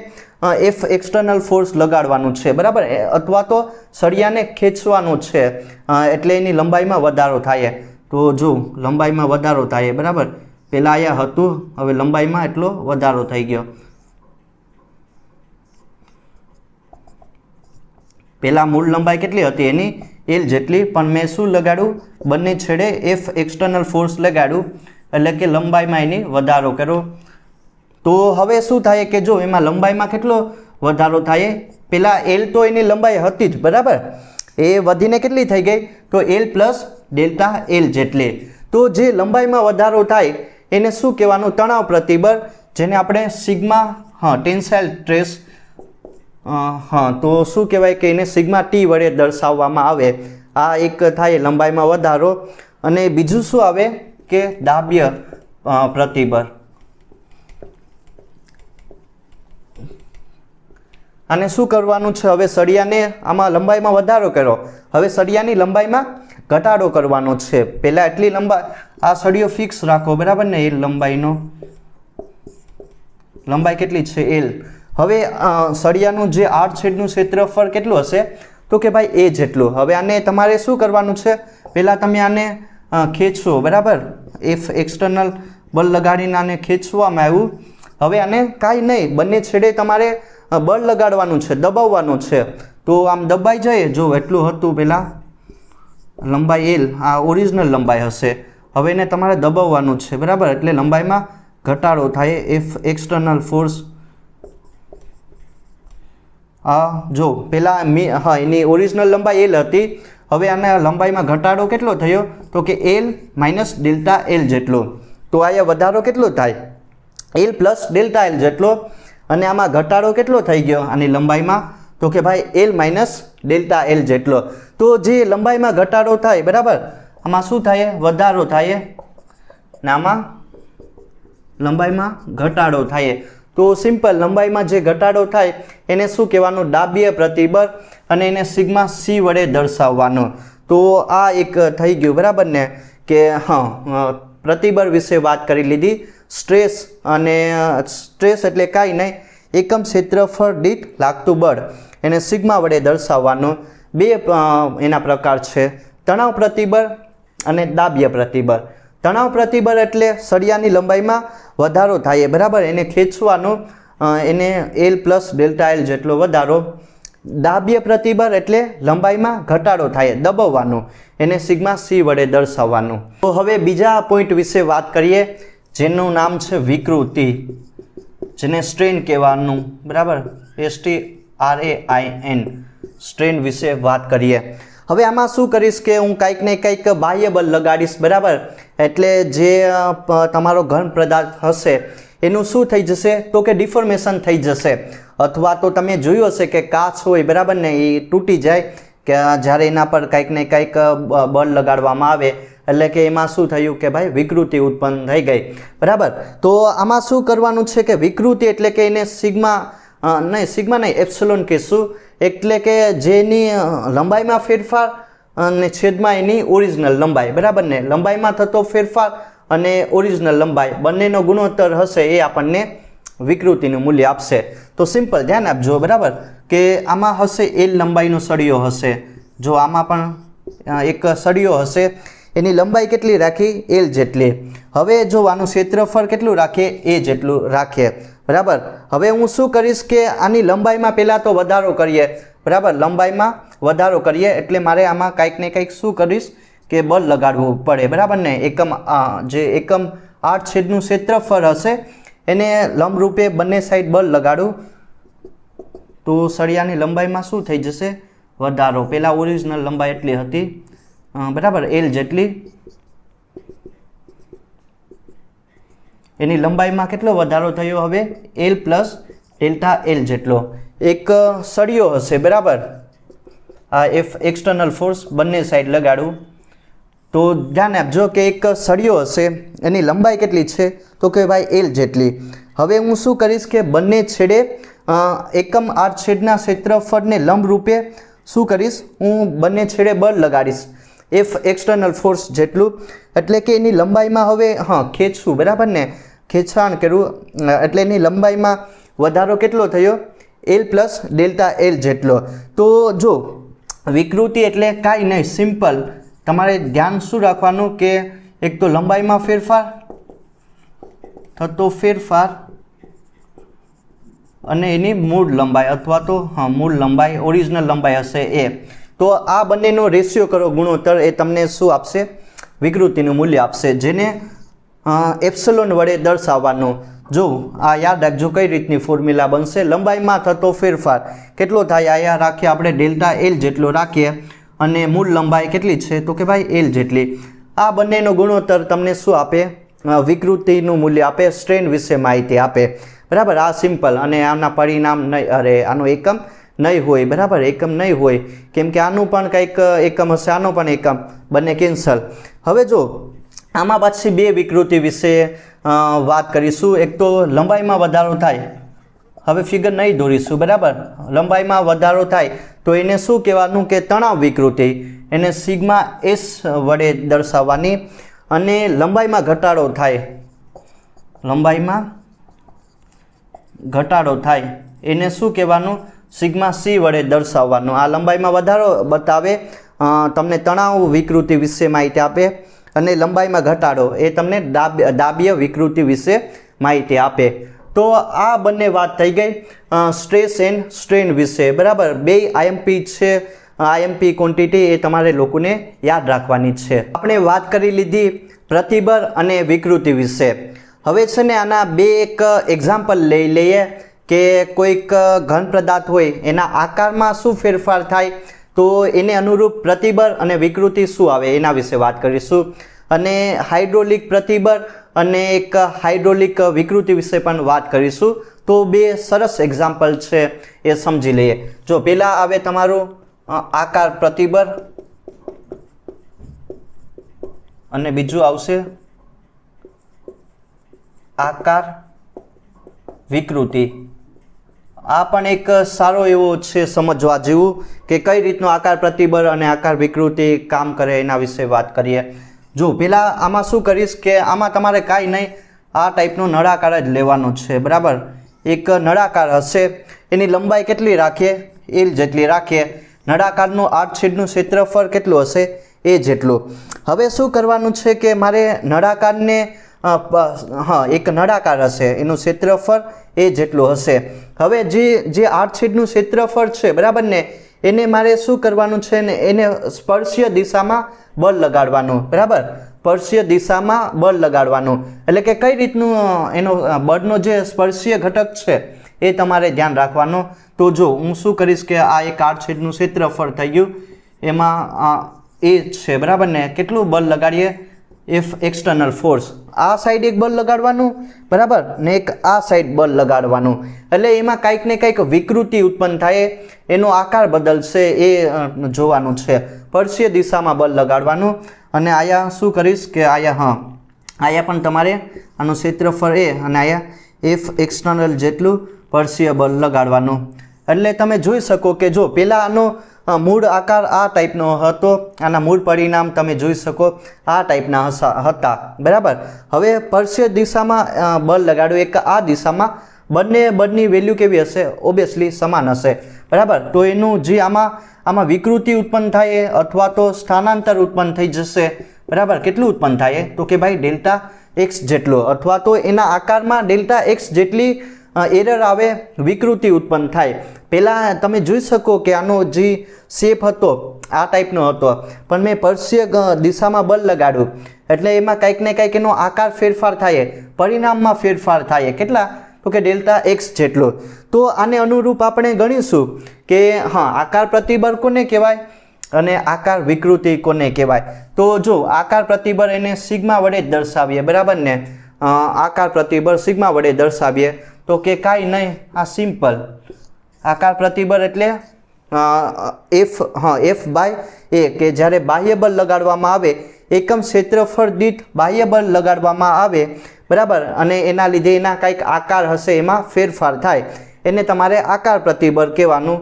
એફ એક્સટર્નલ ફોર્સ લગાડવાનું છે, બરાબર, અથવા તો સળિયાને ખેંચવાનું છે, એટલે એની લંબાઈમાં વધારો થાય. તો જો લંબાઈમાં વધારો થાય, બરાબર, પહેલાં અહીંયા હતું, હવે લંબાઈમાં એટલો વધારો થઈ ગયો. પહેલાં મૂળ લંબાઈ કેટલી હતી એની એલ જેટલી, પણ મેં શું લગાડ્યું, બંને છેડે એફ એક્સટર્નલ ફોર્સ લગાડ્યું, એટલે કે લંબાઈમાં એની વધારો કર્યો. તો હવે શું થાય કે જો એમાં લંબાઈમાં કેટલો વધારો થાય, પહેલાં એલ તો એની લંબાઈ હતી જ, બરાબર, એ વધીને કેટલી થઈ ગઈ, તો એલ પ્લસ ડેલ્ટા એલ જેટલી. તો જે લંબાઈમાં વધારો થાય એને શું કહેવાનું, તણાવ પ્રતિબળ, જેને આપણે સિગ્મા ટેન્સાઇલ સ્ટ્રેસ તો શું કહેવાય કે એને સિગ્મા ટી વડે દર્શાવવામાં આવે. આ એક થાય લંબાઈમાં વધારો. અને બીજું શું આવે કે દાબ્ય પ્રતિબળ. અને શું કરવાનું છે, હવે સળિયાને આમાં લંબાઈમાં વધારો કર્યો, હવે સળિયાની લંબાઈમાં ઘટાડો કરવાનો છે. પહેલાં એટલી લંબાઈ આ સળિયો ફિક્સ રાખો, બરાબર ને, એલ લંબાઈનો, લંબાઈ કેટલી છે એલ. હવે સળિયાનું જે આર્ટ છેદનું ક્ષેત્રફળ કેટલું હશે, તો કે ભાઈ એ જેટલું. હવે આને તમારે શું કરવાનું છે, પહેલાં તમે આને ખેંચો, બરાબર, એફ એક્સટર્નલ બળ લગાડીને આને ખેંચવામાં આવ્યું. હવે આને કાંઈ નહીં, બંને છેડે તમારે બળ લગાડવાનું છે, દબાવવાનું છે. તો આમ દબાઈ જાય, જો એટલું હતું પહેલાં લંબાઈ એલ, આ ઓરિજિનલ લંબાઈ હશે. હવે એને તમારે દબાવવાનું છે, બરાબર, એટલે લંબાઈમાં ઘટાડો થાય. એફ એક્સટર્નલ ફોર્સ જો પહેલાં એની ઓરિજિનલ લંબાઈ એલ હતી, હવે આના લંબાઈમાં ઘટાડો કેટલો થયો, તો કે એલ માઇનસ ડેલ્ટા એલ જેટલો. તો અહીંયા વધારો કેટલો થાય, એલ પ્લસ ડેલ્ટા એલ જેટલો. અને આમાં ઘટાડો કેટલો થઈ ગયો આની લંબાઈમાં, તો કે ભાઈ એલ માઇનસ ડેલ્ટા એલ જેટલો. તો જે લંબાઈમાં ઘટાડો થાય, બરાબર, આમાં શું થાય, વધારો થાય, ને આમાં લંબાઈમાં ઘટાડો થાય. તો સિમ્પલ, લંબાઈમાં જે ઘટાડો થાય એને શું કહેવાનું, દાબ્ય પ્રતિબળ, અને એને સિગ્મા સી વડે દર્શાવવાનું. તો આ એક થઈ ગયું, બરાબર ને, કે પ્રતિબળ વિશે વાત કરી લીધી. સ્ટ્રેસ, અને સ્ટ્રેસ એટલે કાંઈ નહીં, એકમ ક્ષેત્રફળ દીઠ લાગતું બળ, એને સિગ્મા વડે દર્શાવવાનું. બે એના પ્રકાર છે, તણાવ પ્રતિબળ અને દાબ્ય પ્રતિબળ. તણાવ પ્રતિબળ એટલે સળિયાની લંબાઈમાં વધારો થાય, બરાબર, એને ખેંચવાનું, એને એલ પ્લસ ડેલ્ટા એલ જેટલો વધારો. દાબ્ય પ્રતિબળ એટલે લંબાઈમાં ઘટાડો થાય, દબાવવાનું, એને સિગ્મા સી વડે દર્શાવવાનું. તો હવે બીજા પોઈન્ટ વિશે વાત કરીએ, જેનું નામ છે વિકૃતિ, જેને સ્ટ્રેન કહેવાનું, બરાબર, STRAIN, સ્ટ્રેન વિશે વાત કરીએ. હવે આમાં શું કરીશ કે હું કંઈક ને કંઈક બાહ્ય બળ લગાડીશ, બરાબર, એટલે જે તમારો ઘન પદાર્થ હશે એનું શું થઈ જશે, તો કે ડિફોર્મેશન થઈ જશે. અથવા તો તમે જોયું હશે કે કાચ હોય, બરાબર ને, એ તૂટી જાય કે જ્યારે એના પર કંઈક ને કંઈક બળ લગાડવામાં આવે, એટલે કે એમાં શું થયું કે ભાઈ વિકૃતિ ઉત્પન્ન થઈ ગઈ, બરાબર. તો આમાં શું કરવાનું છે કે વિકૃતિ એટલે કે એને સિગ્મા નહીં એપ્સિલોન કહીશું, એટલે કે જેની લંબાઈમાં ફેરફાર અને છેદમાં એની ઓરિજિનલ લંબાઈ, બરાબર ને, લંબાઈમાં થતો ફેરફાર અને ઓરિજિનલ લંબાઈ બંનેનો ગુણોત્તર હશે, એ આપણને વિકૃતિનું મૂલ્ય આપશે. તો સિમ્પલ ધ્યાન આપજો, બરાબર, કે આમાં હશે એલ લંબાઈનો સળિયો હશે. જો આમાં પણ એક સળિયો હશે, એની લંબાઈ કેટલી રાખી, એલ જેટલી. હવે જો આનું ક્ષેત્રફળ કેટલું રાખે, એ જેટલું રાખે, બરાબર. હવે હું શું કરીશ કે આની લંબાઈમાં પહેલાં તો વધારો કરીએ, બરાબર, લંબાઈમાં વધારો કરીએ, એટલે મારે આમાં કંઈક ને કંઈક શું કરીશ કે બળ લગાડવું પડે, બરાબર ને. એકમ જે એકમ આર્ટ છેદનું ક્ષેત્રફળ હશે એને લંબરૂપે બંને સાઈડ બળ લગાડું, તો સળિયાની લંબાઈમાં શું થઈ જશે, વધારો. પહેલાં ઓરિજિનલ લંબાઈ એટલી હતી, બરાબર, એલ જેટલી, એની લંબાઈમાં કેટલો વધારો થયો, હવે એલ પ્લસ ડેલ્ટા એલ જેટલો. એક સળિયો હશે, બરાબર, આ એફ એક્સટર્નલ ફોર્સ બંને સાઈડ લગાડું. તો ધ્યાન આપજો કે એક સળિયો હશે, એની લંબાઈ કેટલી છે, તો કે ભાઈ એલ જેટલી. હવે હું શું કરીશ કે બંને છેડે એકમ આર્ટ છેદના ક્ષેત્રફળને લંબ રૂપે શું કરીશ, હું બંને છેડે બળ લગાડીશ. એફ એક્સટર્નલ ફોર્સ જેટલું, એટલે કે એની લંબાઈમાં હવે ખેંચવું, બરાબર ને, ખેંચાણ કરવું, એટલે એની લંબાઈમાં વધારો કેટલો થયો, એલ પ્લસ ડેલ્ટા એલ જેટલો. તો જો વિકૃતિ એટલે કાંઈ નહીં, સિમ્પલ તમારે ધ્યાન શું રાખવાનું કે એક તો લંબાઈમાં ફેરફાર, થતો ફેરફાર અને એની મૂળ લંબાઈ અથવા તો મૂળ લંબાઈ ઓરિજિનલ લંબાઈ હશે એ. તો આ બંનેનો રેશિયો કરો, ગુણોત્તર, એ તમને શું આપશે, વિકૃતિનું મૂલ્ય આપશે, જેને એપ્સિલોન વડે દર્શાવવાનું. જો આ યાદ રાખજો કઈ રીતની ફોર્મ્યુલા બનશે. લંબાઈમાં થતો ફેરફાર કેટલો થાય, અહીંયા રાખીએ આપણે ડેલ્ટા એલ જેટલો રાખીએ, અને મૂળ લંબાઈ કેટલી છે તો કે ભાઈ એલ જેટલી. આ બંનેનો ગુણોત્તર તમને શું આપે, વિકૃતિનું મૂલ્ય આપે, સ્ટ્રેન વિશે માહિતી આપે, બરાબર. આ સિમ્પલ, અને આના પરિણામ નહીં, અરે આનો એકમ નહીં હોય, બરાબર, એકમ નહીં હોય, કેમ કે આનું પણ કંઈક એકમ હશે, આનો પણ એકમ, બંને કેન્સલ. હવે જો આમાં પાછી બે વિકૃતિ વિશે વાત કરીશું. એક તો લંબાઈમાં વધારો થાય, હવે ફિગર નહીં દોરીશું, બરાબર. લંબાઈમાં વધારો થાય તો એને શું કહેવાનું કે તણાવ વિકૃતિ, એને સિગ્મા એસ વડે દર્શાવવાની. અને લંબાઈમાં ઘટાડો થાય, લંબાઈમાં ઘટાડો થાય એને શું કહેવાનું, સિગ્મા સી વડે દર્શાવવાનું. આ લંબાઈમાં વધારો બતાવે, તમને તણાવ વિકૃતિ વિશે માહિતી આપે, અને લંબાઈમાં ઘટાડો એ તમને દાબીય વિકૃતિ વિશે માહિતી આપે. તો આ બંને વાત થઈ ગઈ સ્ટ્રેસ એન્ડ સ્ટ્રેન વિશે, બરાબર. બે આઈએમપી છે, આઈએમપી ક્વોન્ટિટી એ તમારે લોકોને યાદ રાખવાની છે. આપણે વાત કરી લીધી પ્રતિબળ અને વિકૃતિ વિશે. હવે છે ને આના બે એક એક્ઝામ્પલ લઈ લઈએ કે કોઈક ઘન પદાર્થ હોય એના આકારમાં શું ફેરફાર થાય, તો એને અનુરૂપ પ્રતિબળ અને વિકૃતિ શું આવે એના વિશે વાત કરીશું. અને હાઇડ્રોલિક પ્રતિબળ અને એક હાઇડ્રોલિક વિકૃતિ વિશે પણ વાત કરીશું. તો બે સરસ એક્ઝામ્પલ છે એ સમજી લઈએ. જો પહેલાં આવે તમારું આકાર પ્રતિબળ અને બીજું આવશે આકાર વિકૃતિ. આ પણ એક સારો એવો છે સમજવા જેવું કે કઈ રીતનું આકાર પ્રતિબળ અને આકાર વિકૃતિ કામ કરે એના વિશે વાત કરીએ. જો પહેલાં આમાં શું કરીશ કે આમાં તમારે કાંઈ નહીં, આ ટાઈપનો નળાકાર જ લેવાનો છે, બરાબર. એક નળાકાર હશે, એની લંબાઈ કેટલી રાખીએ, એલ જેટલી રાખીએ. નળાકારનું આડછેદનું ક્ષેત્રફળ કેટલું હશે, એ જેટલું. હવે શું કરવાનું છે કે મારે નળાકારને એક નળાકાર હશે, એનું ક્ષેત્રફળ એ જેટલું હશે. હવે જે આડછેદનું ક્ષેત્રફળ છે, બરાબર ને, એને મારે શું કરવાનું છે ને, એને સ્પર્શીય દિશામાં બળ લગાડવાનું, બરાબર. સ્પર્શીય દિશામાં બળ લગાડવાનું એટલે કે કઈ રીતનું એનો બળનો જે સ્પર્શીય ઘટક છે એ તમારે ધ્યાન રાખવાનું. તો જો હું શું કરીશ કે આ એક આડછેદનું ક્ષેત્રફળ થઈ ગયું, એમાં એ છે, બરાબર ને, કેટલું બળ લગાડીએ, એફ એક્સટર્નલ ફોર્સ. આ સાઈડ એક બળ લગાડવાનું, બરાબર, ને એક આ સાઈડ બળ લગાડવાનું. એટલે એમાં કંઈક ને કંઈક વિકૃતિ ઉત્પન્ન થાય, એનો આકાર બદલશે એ જોવાનું છે. સ્પર્શીય દિશામાં બળ લગાડવાનું. અને આયા શું કરીશ કે આયા આયા પણ તમારે આનું ક્ષેત્રફળ એ, અને આયા એફ એક્સટર્નલ જેટલું સ્પર્શીય બળ લગાડવાનું. એટલે તમે જોઈ શકો કે જો પહેલાં આનો મૂળ આકાર આ ટાઈપનો હતો, આના મૂળ પરિણામ તમે જોઈ શકો આ ટાઈપના હતા, બરાબર. હવે સ્પર્શીય દિશામાં બળ લગાડ્યું એક આ દિશામાં, બંને બળની વેલ્યુ કેવી હશે, ઓબ્વિયસલી સમાન હશે, બરાબર. તો એનું જે આમાં વિકૃતિ ઉત્પન્ન થાય અથવા તો સ્થાનાંતર ઉત્પન્ન થઈ જશે, બરાબર. કેટલું ઉત્પન્ન થાય તો કે ભાઈ ડેલ્ટા એક્સ જેટલો, અથવા તો એના આકારમાં ડેલ્ટા એક્સ જેટલી એરર આવે, વિકૃતિ ઉત્પન્ન થાય. પહેલાં તમે જોઈ શકો કે આનો જે શેપ હતો આ ટાઈપનો હતો, પણ મેં સ્પર્શીય દિશામાં બળ લગાડ્યું એટલે એમાં કંઈક ને કંઈક એનો આકાર ફેરફાર થાય, પરિણામમાં ફેરફાર થાય. કેટલા તો કે ડેલ્ટા એક્સ જેટલો. તો આને અનુરૂપ આપણે ગણીશું કે આકાર પ્રતિબળ કોને કહેવાય અને આકાર વિકૃતિ કોને કહેવાય. તો જો આકાર પ્રતિબળ એને સિગ્મા વડે જ દર્શાવીએ, બરાબર ને. આકાર પ્રતિબળ સિગ્મા વડે દર્શાવીએ તો કે કાંઈ નહીં, આ સિમ્પલ આકાર પ્રતિબળ એટલે એફ બાય એ, કે જ્યારે બાહ્ય બળ લગાડવામાં આવે, એકમ ક્ષેત્રફળ દીઠ બાહ્ય બળ લગાડવામાં આવે, બરાબર, અને એના લીધે એના કંઈક આકાર હશે, એમાં ફેરફાર થાય, એને તમારે આકાર પ્રતિબળ કહેવાનું,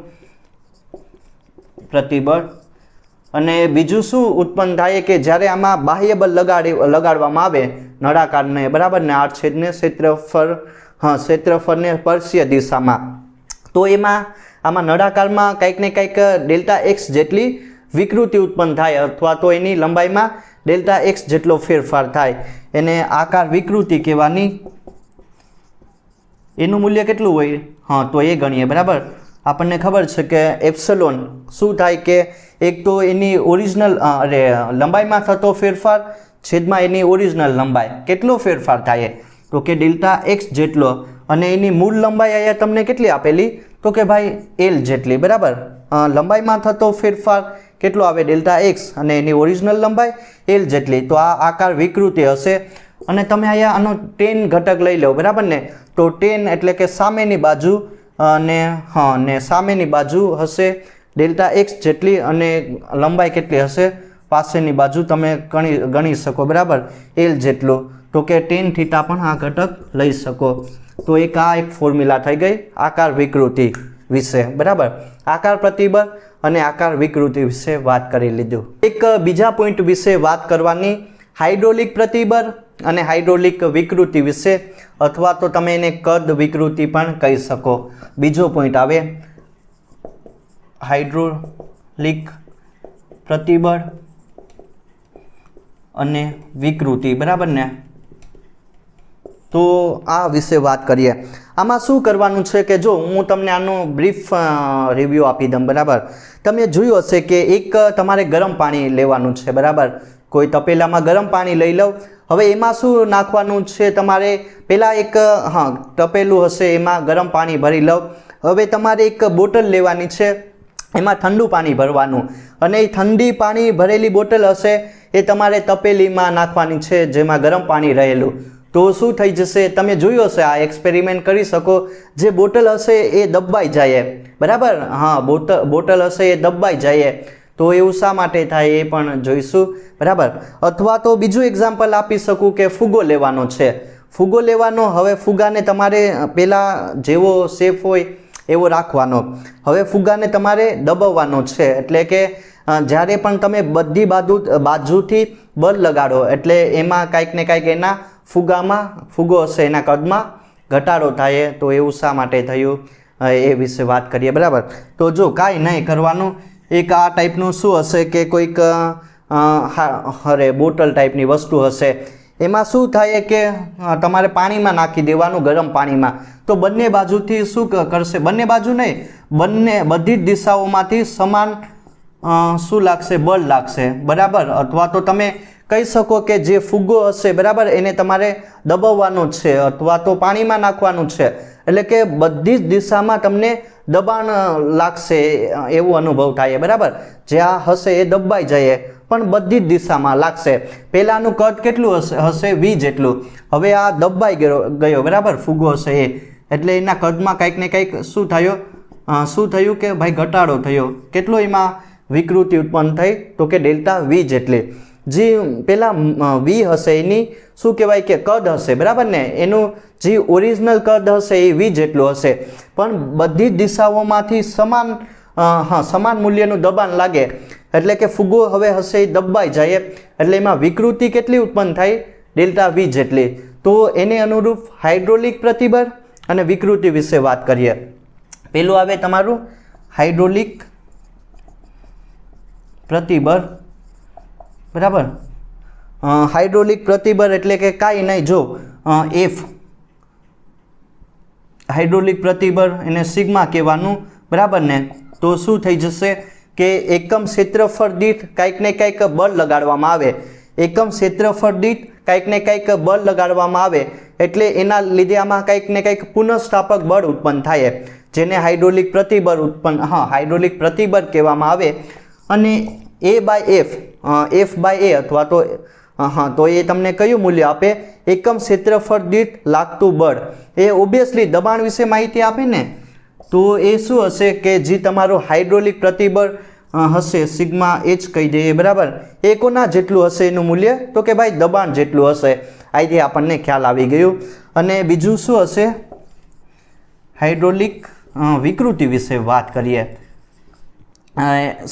પ્રતિબળ. અને બીજું શું ઉત્પન્ન થાય કે જ્યારે આમાં બાહ્ય બળ લગાડવામાં આવે નળાકારને, બરાબર ને, આ છેદને ક્ષેત્રફળને સ્પર્શીય દિશામાં, તો આમાં નળાકારમાં કંઈક ને કંઈક ડેલ્ટા એક્સ જેટલી વિકૃતિ ઉત્પન્ન થાય અથવા તો એની લંબાઈમાં ડેલ્ટા એક્સ જેટલો ફેરફાર થાય, એને આકાર વિકૃતિ કહેવાની. એનું મૂલ્ય કેટલું હોય? તો એ ગણીએ. બરાબર, આપણને ખબર છે કે એપ્સલોન શું થાય કે એક તો એની ઓરિજિનલ લંબાઈમાં થતો ફેરફાર છેદમાં એની ઓરિજિનલ લંબાઈ, કેટલો ફેરફાર થાય? તો કે ડેલ્ટા એક્સ જેટલો. અને એની મૂળ લંબાઈ અહીંયા તમને કેટલી આપેલી? તો કે ભાઈ એલ જેટલી. બરાબર, લંબાઈમાં થતો ફેરફાર કેટલો આવે? ડેલ્ટા એક્સ, અને એની ઓરિજિનલ લંબાઈ એલ જેટલી. તો આ આકાર વિકૃતિ હશે. અને તમે અહીંયા આનો ટેન ઘટક લઈ લો, બરાબર ને, તો ટેન એટલે કે સામેની બાજુ, અને ને સામેની બાજુ હશે ડેલ્ટા એક્સ જેટલી, અને લંબાઈ કેટલી હશે? પાસેની બાજુ તમે ગણી શકો, બરાબર, એલ જેટલું. તો કે ટેન થીટા પણ આ ઘટક લઈ શકો. તો એક ફોર્મ્યુલા થઈ ગઈ આકાર વિકૃતિ વિશે. બરાબર, આકાર પ્રતિબળ અને આકાર વિકૃતિ વિશે વાત કરી લીધું. એક બીજા પોઈન્ટ વિશે વાત કરવાની, હાઇડ્રોલિક પ્રતિબળ અને હાઇડ્રોલિક વિકૃતિ વિશે, અથવા તો તમે એને કદ વિકૃતિ પણ કહી શકો. બીજો પોઈન્ટ આવે હાઇડ્રોલિક પ્રતિબળ અને વિકૃતિ. બરાબર ને, તો આ વિશે વાત કરીએ. આમાં શું કરવાનું છે કે જો હું તમને આનું બ્રીફ રિવ્યૂ આપી દઉં. બરાબર, તમે જોયું હશે કે એક તમારે ગરમ પાણી લેવાનું છે. બરાબર, કોઈ તપેલામાં ગરમ પાણી લઈ લો. હવે એમાં શું નાખવાનું છે? તમારે પહેલાં એક તપેલું હશે, એમાં ગરમ પાણી ભરી લો. હવે તમારે એક બોટલ લેવાની છે, એમાં ઠંડુ પાણી ભરવાનું, અને એ ઠંડી પાણી ભરેલી બોટલ હશે એ તમારે તપેલીમાં નાખવાની છે જેમાં ગરમ પાણી રહેલું. તો શું થઈ જશે? તમે જોયું હશે, આ એક્સપેરિમેન્ટ કરી શકો. જે બોટલ હશે એ દબાઈ જાય. બરાબર, બોટલ હશે એ દબાઈ જાય. તો એવું શા માટે થાય એ પણ જોઈશું. બરાબર, અથવા તો બીજું એક્ઝામ્પલ આપી શકું કે ફુગ્ગો લેવાનો છે. ફુગ્ગો લેવાનો, હવે ફુગ્ગાને તમારે પહેલાં જેવો શેપ હોય એવો રાખવાનો. હવે ફુગ્ગાને તમારે દબાવવાનો છે, એટલે કે જ્યારે પણ તમે બધી બાજુથી બળ લગાડો એટલે એમાં કાંઈક ને કાંઈક એના ફુગ્ગો હશે એના કદમાં ઘટાડો થાય. તો એવું શા માટે થયું એ વિશે વાત કરીએ. બરાબર, તો જો કાંઈ નહીં કરવાનું, એક આ ટાઈપનું શું હશે કે કોઈક બોટલ ટાઈપની વસ્તુ હશે. એમાં શું થાય કે તમારે પાણીમાં નાખી દેવાનું, ગરમ પાણીમાં. તો બંને બાજુથી શું કરશે? બંને બાજુ નહીં, બધી જ દિશાઓમાંથી સમાન શું લાગશે? બળ લાગશે. બરાબર, અથવા તો તમે કહી શકો કે જે ફુગ્ગો હશે, બરાબર, એને તમારે દબાવવાનો છે અથવા તો પાણીમાં નાખવાનું છે, એટલે કે બધી જ દિશામાં તમને દબાણ લાગશે એવો અનુભવ થાય. બરાબર, જે આ હશે એ દબાઈ જાય પણ બધી જ દિશામાં લાગશે. પહેલાંનું કદ કેટલું હશે? વી જેટલું. હવે આ દબાઈ ગયો, બરાબર, ફુગ્ગો હશે એ, એટલે એના કદમાં કંઈક ને કંઈક શું થયું કે ભાઈ ઘટાડો થયો. કેટલો એમાં વિકૃતિ ઉત્પન્ન થઈ? તો કે ડેલ્ટા વી જેટલી. જે પહેલાં વી હશે એની શું કહેવાય કે કદ હશે. બરાબર ને, એનું જે ઓરિજિનલ કદ હશે એ વી જેટલું હશે, પણ બધી જ દિશાઓમાંથી સમાન મૂલ્યનું દબાણ લાગે, એટલે કે ફુગ્ગો હવે હશે એ દબાઈ જાય, એટલે એમાં વિકૃતિ કેટલી ઉત્પન્ન થાય? ડેલ્ટા વી જેટલી. તો એને અનુરૂપ હાઇડ્રોલિક પ્રતિબળ અને વિકૃતિ વિશે વાત કરીએ. પેલું આવે તમારું હાઇડ્રોલિક પ્રતિબળ. બરાબર, હાઇડ્રોલિક પ્રતિબળ એટલે કે કાંઈ નહીં, જો એફ હાઇડ્રોલિક પ્રતિબળ એને સિગ્મા કહેવાનું. બરાબર ને, તો શું થઈ જશે કે એકમ ક્ષેત્રફળ દીઠ કંઈક ને કંઈક બળ લગાડવામાં આવે. એકમ ક્ષેત્રફળ દીઠ કંઈક ને કંઈક બળ લગાડવામાં આવે એટલે એના લીધે આમાં કંઈક ને કંઈક પુનઃસ્થાપક બળ ઉત્પન્ન થાય, જેને હાઇડ્રોલિક પ્રતિબળ હાઇડ્રોલિક પ્રતિબળ કહેવામાં આવે. અને એ બાય એફ બાય એ અથવા તો એ તમને કયું મૂલ્ય આપે? એકમ ક્ષેત્રફળ દીઠ લાગતું બળ. એ ઓબ્વિયસલી દબાણ વિશે માહિતી આપે ને, તો એ શું હશે કે જે તમારું હાઇડ્રોલિક પ્રતિબળ હશે સિગ્મા એચ કહી દઈએ. બરાબર, એ કોના જેટલું હશે એનું મૂલ્ય? તો કે ભાઈ દબાણ જેટલું હશે. અહીંથી આપણને ખ્યાલ આવી ગયું. અને બીજું શું હશે? હાઇડ્રોલિક વિકૃતિ વિશે વાત કરીએ.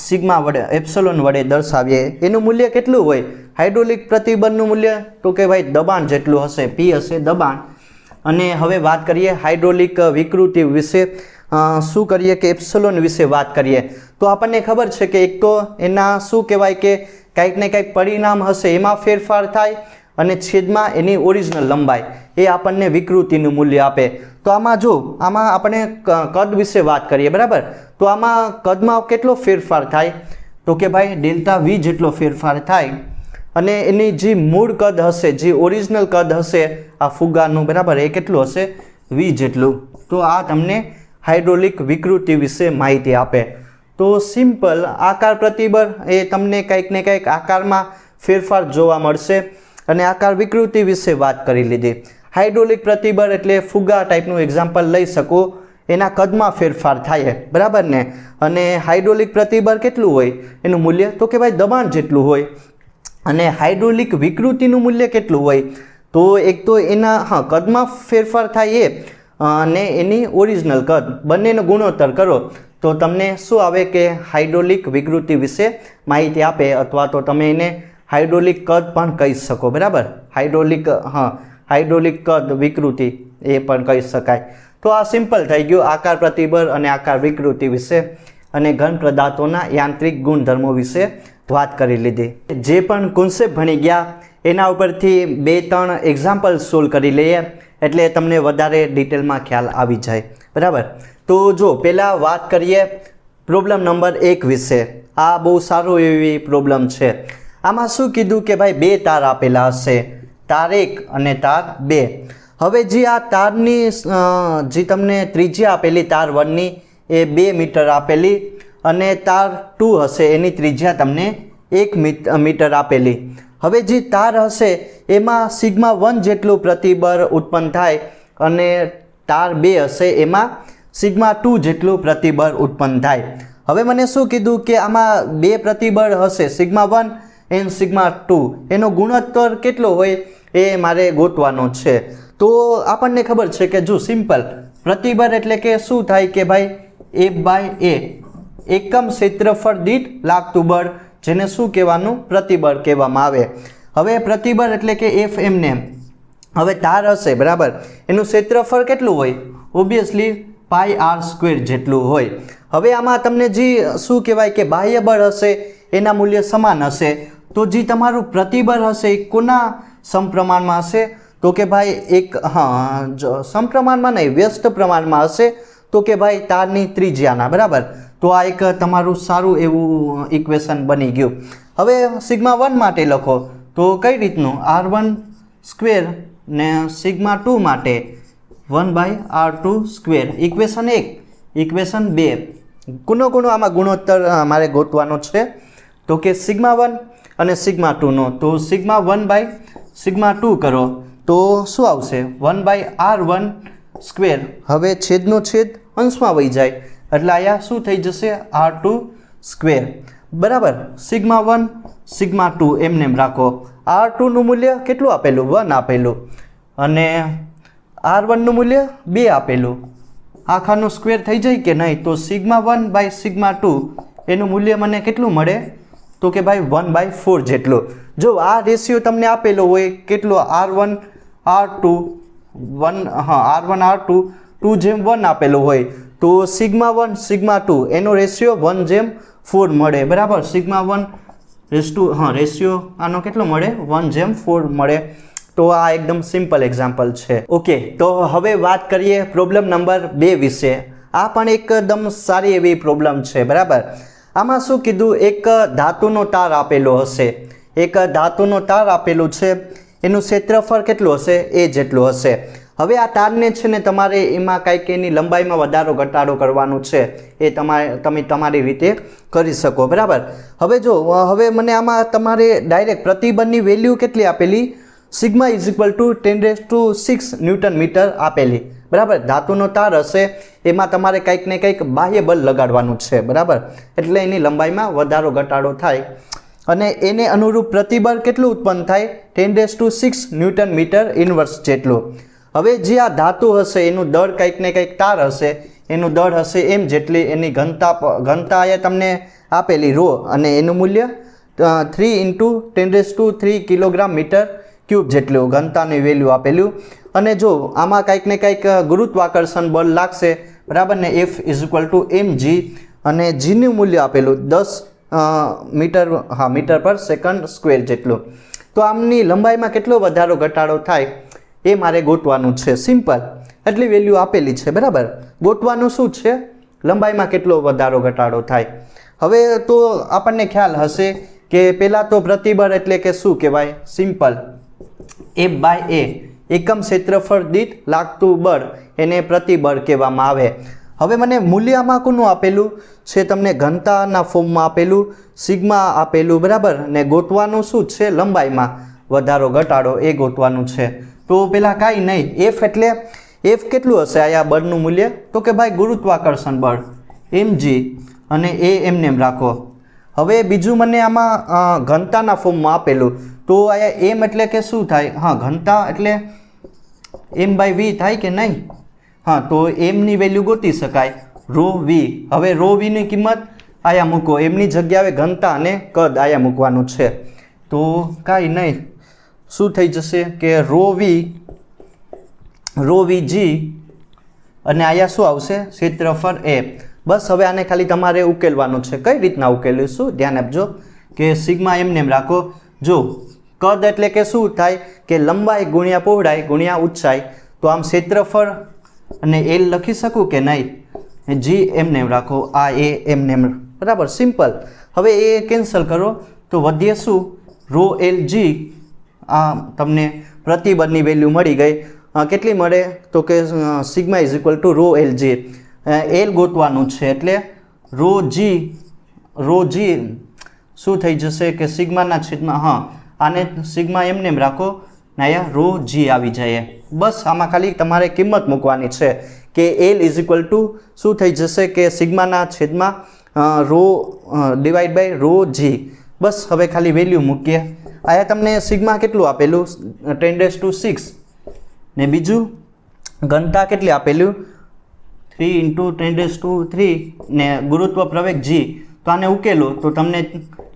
સિગ્મા વડે એપ્સિલોન વડે દર્શાવીએ એનું મૂલ્ય કેટલું હોય? હાઇડ્રોલિક પ્રતિબળનું મૂલ્ય તો કે ભાઈ દબાણ જેટલું હશે, P હશે દબાણ. અને હવે વાત કરીએ હાઇડ્રોલિક વિકૃતિ વિશે, શું કરીએ કે એપ્સિલોન વિશે વાત કરીએ તો આપણને ખબર છે કે એક તો એના શું કહેવાય કે કંઈક ને કંઈક પરિણામ હશે એમાં ફેરફાર થાય અને છેદમાં એની ઓરિજિનલ લંબાઈ એ આપણને વિકૃતિનું મૂલ્ય આપે. તો આમાં જો આમાં આપણે કદ વિશે વાત કરીએ બરાબર, તો આમાં કદમાં કેટલો ફેરફાર થાય તો કે ભાઈ ડેલ્ટા V જેટલો ફેરફાર થાય અને એની જે મૂળ કદ હશે, જે ઓરિજિનલ કદ હશે આ ફુગ્ગાનું બરાબર એ કેટલું હશે? V જેટલું. તો આ તમને હાઇડ્રોલિક વિકૃતિ વિશે માહિતી આપે. તો સિમ્પલ આકાર પ્રતિબળ એ તમને કંઈક ને કંઈક આકારમાં ફેરફાર જોવા મળશે અને આકાર વિકૃતિ વિશે વાત કરી લીધી. હાઇડ્રોલિક પ્રતિબળ એટલે ફુગ્ગા ટાઈપનું એક્ઝામ્પલ લઈ શકો, એના કદમાં ફેરફાર થાય બરાબર ને. અને હાઇડ્રોલિક પ્રતિબળ કેટલું હોય એનું મૂલ્ય તો કે ભાઈ દબાણ જેટલું હોય. અને હાઇડ્રોલિક વિકૃતિનું મૂલ્ય કેટલું હોય તો એક તો એના કદમાં ફેરફાર થાય એ અને એની ઓરિજિનલ કદ બંનેનો ગુણોત્તર કરો તો તમને શું આવે કે હાઇડ્રોલિક વિકૃતિ વિશે માહિતી આપે, અથવા તો તમે એને હાઇડ્રોલિક કદ પણ કહી શકો બરાબર. હાઇડ્રોલિક કદ વિકૃતિ એ પણ કહી શકાય. તો આ સિમ્પલ થઈ ગયું આકાર પ્રતિબળ અને આકાર વિકૃતિ વિશે અને ઘન પદાર્થોના યાંત્રિક ગુણધર્મો વિશે વાત કરી લીધી. જે પણ કોન્સેપ્ટ ભણી ગયા એના ઉપરથી 2-3 એક્ઝામ્પલ સોલ્વ કરી લઈએ એટલે તમને વધારે ડિટેલમાં ખ્યાલ આવી જાય બરાબર. તો જો પહેલાં વાત કરીએ પ્રોબ્લેમ નંબર 1 વિશે. આ બહુ સારું એવી પ્રોબ્લેમ છે. આમાં શું કીધું કે ભાઈ 2 તાર આપેલા હશે, તાર 1 અને તાર 2. હવે જે આ તારની જે તમને ત્રિજ્યા આપેલી તાર 1ની એ 2 મીટર આપેલી અને તાર 2 હશે એની ત્રિજ્યા તમને 1 મીટર આપેલી. હવે જે તાર હશે એમાં સિગ્મા 1 જેટલું પ્રતિબળ ઉત્પન્ન થાય અને તાર 2 હશે એમાં સિગ્મા 2 જેટલું પ્રતિબળ ઉત્પન્ન થાય. હવે મને શું કીધું કે આમાં 2 પ્રતિબળ હશે સિગ્મા 1 એન્ડ સિગ્મા 2, એનો ગુણોત્તર કેટલો હોય એ મારે ગોતવાનો છે. તો આપણને ખબર છે કે જો સિમ્પલ પ્રતિબળ એટલે કે શું થાય કે ભાઈ F/A એકમ ક્ષેત્રફળ દીઠ લાગતું બળ, જેને શું કહેવાનું? પ્રતિબળ કહેવામાં આવે. હવે પ્રતિબળ એટલે કે F એમને હવે તાર હશે બરાબર, એનું ક્ષેત્રફળ કેટલું હોય? ઓબ્વિયસલી πr² જેટલું હોય. હવે આમાં તમને જે શું કહેવાય કે બાહ્ય બળ હશે એના મૂલ્ય સમાન હશે, તો જે તમારું પ્રતિબળ હશે એ કોના સમપ્રમાણમાં હશે તો કે ભાઈ સમપ્રમાણમાં નહીં, વ્યસ્ત પ્રમાણમાં હશે તો કે ભાઈ તારની ત્રિજ્યાના બરાબર. તો આ એક તમારું સારું એવું ઇક્વેશન બની ગયું. હવે સિગ્મા 1 માટે લખો તો કઈ રીતનું? r1² ને સિગ્મા 2 માટે 1/r2². ઇક્વેશન 1, ઇક્વેશન 2 કોનો આમાં ગુણોત્તર મારે ગોતવાનો છે તો કે સિગ્મા 1 અને સિગ્મા 2નો. તો સિગ્મા 1/સિગ્મા 2 કરો તો શું આવશે? 1/r1². હવે છેદનો છેદ અંશમાં વહી જાય એટલે અહીંયા શું થઈ જશે? r2² બરાબર. સિગ્મા 1 સિગ્મા 2 એમને રાખો. r2નું મૂલ્ય કેટલું આપેલું? 1 આપેલું અને r1નું મૂલ્ય 2 આપેલું. આખાનો સ્ક્વેર થઈ જાય કે નહીં? તો સિગ્મા 1/સિગ્મા 2 એનું મૂલ્ય મને કેટલું મળે તો કે ભાઈ 1/4 જેટલું. જો આ રેશિયો તમને આપેલો હોય કેટલો? r1 r2 2:1 આપેલો હોય તો સિગ્મા 1 સિગ્મા 2 એનો રેશિયો 1:4 મળે બરાબર. સિગ્મા 1 રેશિયો આનો કેટલો મળે? 1:4 મળે. તો આ એકદમ સિમ્પલ એક્ઝામ્પલ છે. ઓકે, તો હવે વાત કરીએ પ્રોબ્લેમ નંબર 2 વિશે. આ પણ એકદમ સારી એવી પ્રોબ્લેમ છે બરાબર. આમાં શું કીધું? એક ધાતુનો તાર આપેલો હશે, એક ધાતુનો તાર આપેલું છે, એનું ક્ષેત્રફળ કેટલું હશે? A જેટલું હશે. હવે આ તારને છે ને તમારે એમાં કાંઈક એની લંબાઈમાં વધારો ઘટાડો કરવાનું છે, એ તમે તમારી રીતે કરી શકો બરાબર. હવે જો મને આમાં તમારે ડાયરેક્ટ પ્રતિબળની વેલ્યુ કેટલી આપેલી? સિગ્મા =10⁶ ન્યૂટન મીટર આપેલી બરાબર. ધાતુનો તાર હશે એમાં તમારે કંઈક ને કંઈક બાહ્ય બળ લગાડવાનું છે બરાબર, એટલે એની લંબાઈમાં વધારો ઘટાડો થાય અને એને અનુરૂપ પ્રતિબળ કેટલું ઉત્પન્ન થાય? 10⁶ ન્યૂટન મીટર ઇન્વર્સ જેટલું. હવે જે આ ધાતુ હશે એનું દળ કંઈક ને કંઈક તાર હશે એનું દળ હશે એમ જેટલી, એની ઘનતા અહીંયા તમને આપેલી રો, અને એનું મૂલ્ય 3 × 10³ કિલોગ્રામ મીટર ક્યુબ જેટલું ઘનતાની વેલ્યુ આપેલું. અને જો આમાં કંઈક ને કંઈક ગુરુત્વાકર્ષણ બળ લાગશે, બરાબર ને, F = mg, અને જીનું મૂલ્ય આપેલું 10 મીટર પર સેકન્ડ સ્ક્વેર જેટલું. તો આમની લંબાઈમાં કેટલો વધારો ઘટાડો થાય એ મારે ગોતવાનું છે. સિમ્પલ, એટલી વેલ્યુ આપેલી છે, બરાબર. ગોતવાનું શું છે? લંબાઈમાં કેટલો વધારો ઘટાડો થાય. હવે તો આપણને ખ્યાલ હશે કે પહેલાં તો પ્રતિબળ એટલે કે શું કહેવાય? સિમ્પલ, F/A, એકમ ક્ષેત્રફળ દીઠ લાગતું બળ, એને પ્રતિબળ કહેવામાં આવે. હવે મને મૂલ્યમાં કોનું આપેલું છે? તમને ઘનતાના ફોર્મમાં આપેલું, સિગ્મા આપેલું, બરાબર. ને ગોતવાનું શું છે? લંબાઈમાં વધારો ઘટાડો એ ગોતવાનું છે. તો પહેલાં કાંઈ નહીં, F એટલે F કેટલું હશે આયા બળનું મૂલ્ય? તો કે ભાઈ ગુરુત્વાકર્ષણ બળ mg, અને એ એમને એમ રાખો. હવે બીજું મને આમાં ઘનતાના ફોર્મમાં આપેલું, તો આયા m એટલે કે શું થાય? હા, ઘનતા એટલે m/v થાય કે નહીં? હા, તો mની વેલ્યુ ગોતી શકાય, ρv. હવે ρv ની કિંમત આયા મૂકો, એમની જગ્યાએ ઘનતા અને કદ આયા મૂકવાનું છે. તો કાંઈ નહીં, શું થઈ જશે કે ρvg, અને આયા શું આવશે? ક્ષેત્રફળ a. બસ હવે આને ખાલી તમારે ઉકેલવાનું છે. કઈ રીતના ઉકેલીશું ધ્યાન આપજો કે સિગ્મા એમને એમ રાખો. જો કદ એટલે કે શું થાય કે લંબાઈ ગુણ્યા પહોળાઈ ગુણ્યા ઊંચાઈ. તો આમ ક્ષેત્રફળ અને એલ લખી શકું કે નહીં? જી એમને એમ રાખો, આ એ એમને એમ, બરાબર. સિમ્પલ. હવે એ કેન્સલ કરો તો વધીએ શું? ρLg. આ તમને પ્રતિબળની વેલ્યુ મળી ગઈ. કેટલી મળે? તો કે સિગ્મા = ρLg. એલ ગોતવાનું છે એટલે ρg શું થઈ જશે કે સિગ્માના છેદમાં, હા, આને સિગ્મા એમને એમ રાખો ને અહીંયા ρg આવી જાય. બસ આમાં ખાલી તમારે કિંમત મૂકવાની છે કે L = શું થઈ જશે કે સિગ્માના છેદમાં ρ/ρg. બસ હવે ખાલી વેલ્યુ મૂકીએ. આયા તમને સિગ્મા કેટલું આપેલું? 10⁶. ને બીજું ઘનતા કેટલી આપેલું? 3 × 10⁻³ ને ગુરુત્વ પ્રવેગ g. તો આને ઉકેલો તો તમને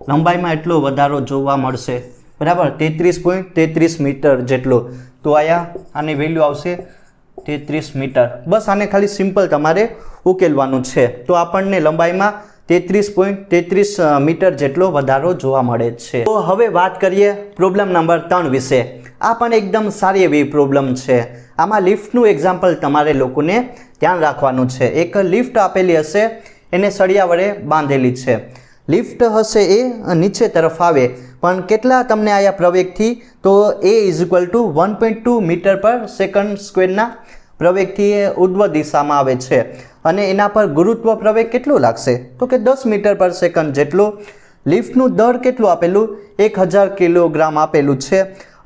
લંબાઈમાં એટલો વધારો જોવા મળશે, બરાબર, 33.33 મીટર જેટલો. તો આયા આની વેલ્યુ આવશે 33 મીટર. બસ આને ખાલી સિમ્પલ તમારે ઉકેલવાનું છે. તો આપણને લંબાઈમાં 33.33 મીટર જેટલો વધારો જોવા મળે છે. તો હવે વાત કરીએ પ્રોબ્લેમ નંબર 3 વિશે. આ પણ એકદમ સારી એવી પ્રોબ્લેમ છે. આમાં લિફ્ટનું એક્ઝામ્પલ તમારે લોકોને ધ્યાન રાખવાનું છે. એક લિફ્ટ આપેલી હશે, એને સળિયા વડે બાંધેલી છે. લિફ્ટ હશે એ નીચે તરફ આવે, પણ કેટલા તમને આયા પ્રવેગથી? તો A = 1.2 મીટર પર સેકન્ડ સ્ક્વેરના પ્રવેગથી એ ઉર્ધ્વ દિશામાં આવે છે. અને એના પર ગુરુત્વ પ્રવેગ કેટલો લાગશે? તો કે 10 મીટર પર સેકન્ડ જેટલો. લિફ્ટનું દળ કેટલું આપેલું? 1000 કિલોગ્રામ આપેલું છે.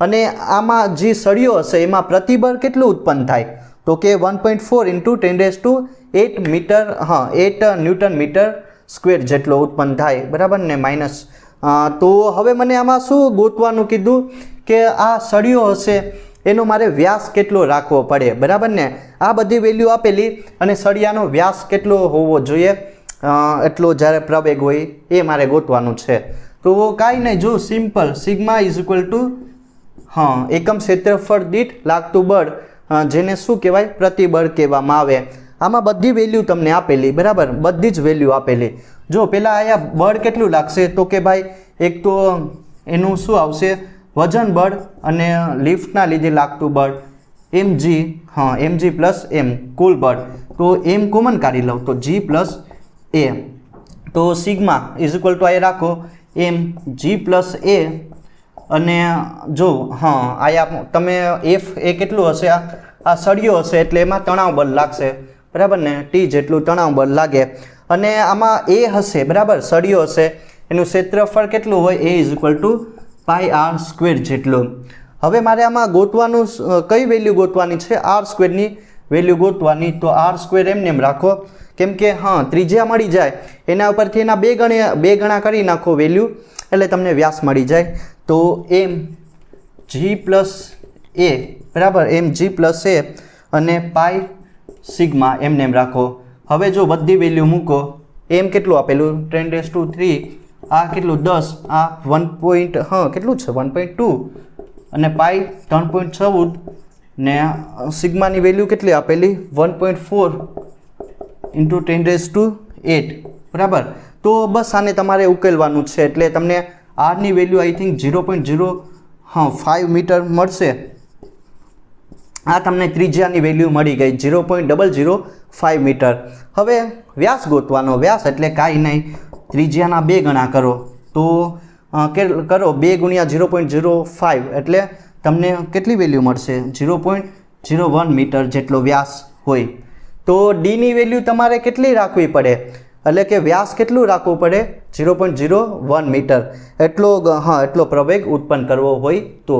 અને આમાં જે સળિયો હશે એમાં પ્રતિબળ કેટલું ઉત્પન્ન થાય? તો કે 1.4 × 10⁸ મીટર, હા, 8 ન્યૂટન મીટર સ્ક્વેર જેટલો ઉત્પન્ન થાય, બરાબર ને, માઇનસ. તો હવે મને આમાં શું ગોતવાનું કીધું કે આ સળિયો હશે એનો મારે વ્યાસ કેટલો રાખવો પડે, બરાબર ને. આ બધી વેલ્યુ આપેલી, અને સળિયાનો વ્યાસ કેટલો હોવો જોઈએ એટલો જ્યારે પ્રવેગ હોય એ મારે ગોતવાનું છે. તો કાંઈ નહીં, જો સિમ્પલ, સિગ્મા = હા, એકમ ક્ષેત્રફળ દીઠ લાગતું બળ, જેને શું કહેવાય? પ્રતિબળ કહેવામાં આવે. આમાં બધી વેલ્યુ તમને આપેલી, બરાબર, બધી જ વેલ્યુ આપેલી. જો પહેલાં અહીંયા બળ કેટલું લાગશે? તો કે ભાઈ એક તો એનું શું આવશે? વજન બળ, અને લિફ્ટના લીધે લાગતું બળ mg, હા, mg + m કુલ બળ. તો m કોમન કાઢી લઉં તો g + a. તો સિગ્મા = અહીંયા રાખો mg + a. અને જો હા, આયા તમે F એ કેટલું હશે? આ સળિયો હશે એટલે એમાં તણાવ બળ લાગશે, બરાબર ને, T જેટલું તણાવ બળ લાગે. અને આમાં A હશે, બરાબર, સળિયો હશે, એનું ક્ષેત્રફળ કેટલું હોય? A = πr² જેટલું. હવે મારે આમાં ગોતવાનું કઈ વેલ્યુ ગોતવાની છે? r² ની વેલ્યુ ગોતવાની. તો r² એમને એમ રાખો, કેમ કે હા, ત્રિજ્યા મળી જાય એના ઉપરથી એના બે ગણા કરી નાખો વેલ્યુ, એટલે તમને વ્યાસ મળી જાય. તો mg + a, બરાબર, mg + a, અને પાઈ સિગ્મા એમને એમ રાખો. હવે જો બધી વેલ્યુ મૂકો, એમ કેટલું આપેલું 10⁻³ આ કેટલું 10, આ 1. કેટલું છે 1.2 અને પાઈ 3.14 ને સિગ્માની વેલ્યુ કેટલી આપેલી 1.4 × 10⁸8 બરાબર. તો બસ આને તમારે ઉકેલવાનું છે એટલે તમને આરની વેલ્યુ આઈ થિંક 0.05 મીટર મળશે. આ તમને ત્રિજ્યાની વેલ્યુ મળી ગઈ 0.005 મીટર. હવે વ્યાસ ગોતવાનો. વ્યાસ એટલે કાંઈ નહીં, ત્રિજ્યાના 2 ગણા કરો તો કરો 2 × 0.05 એટલે તમને કેટલી વેલ્યુ મળશે 0.01 મીટર જેટલો વ્યાસ હોય. તો ડીની વેલ્યુ તમારે કેટલી રાખવી પડે, એટલે કે વ્યાસ કેટલું રાખવું પડે 0.01 મીટર એટલો પ્રવેગ ઉત્પન્ન કરવો હોય તો.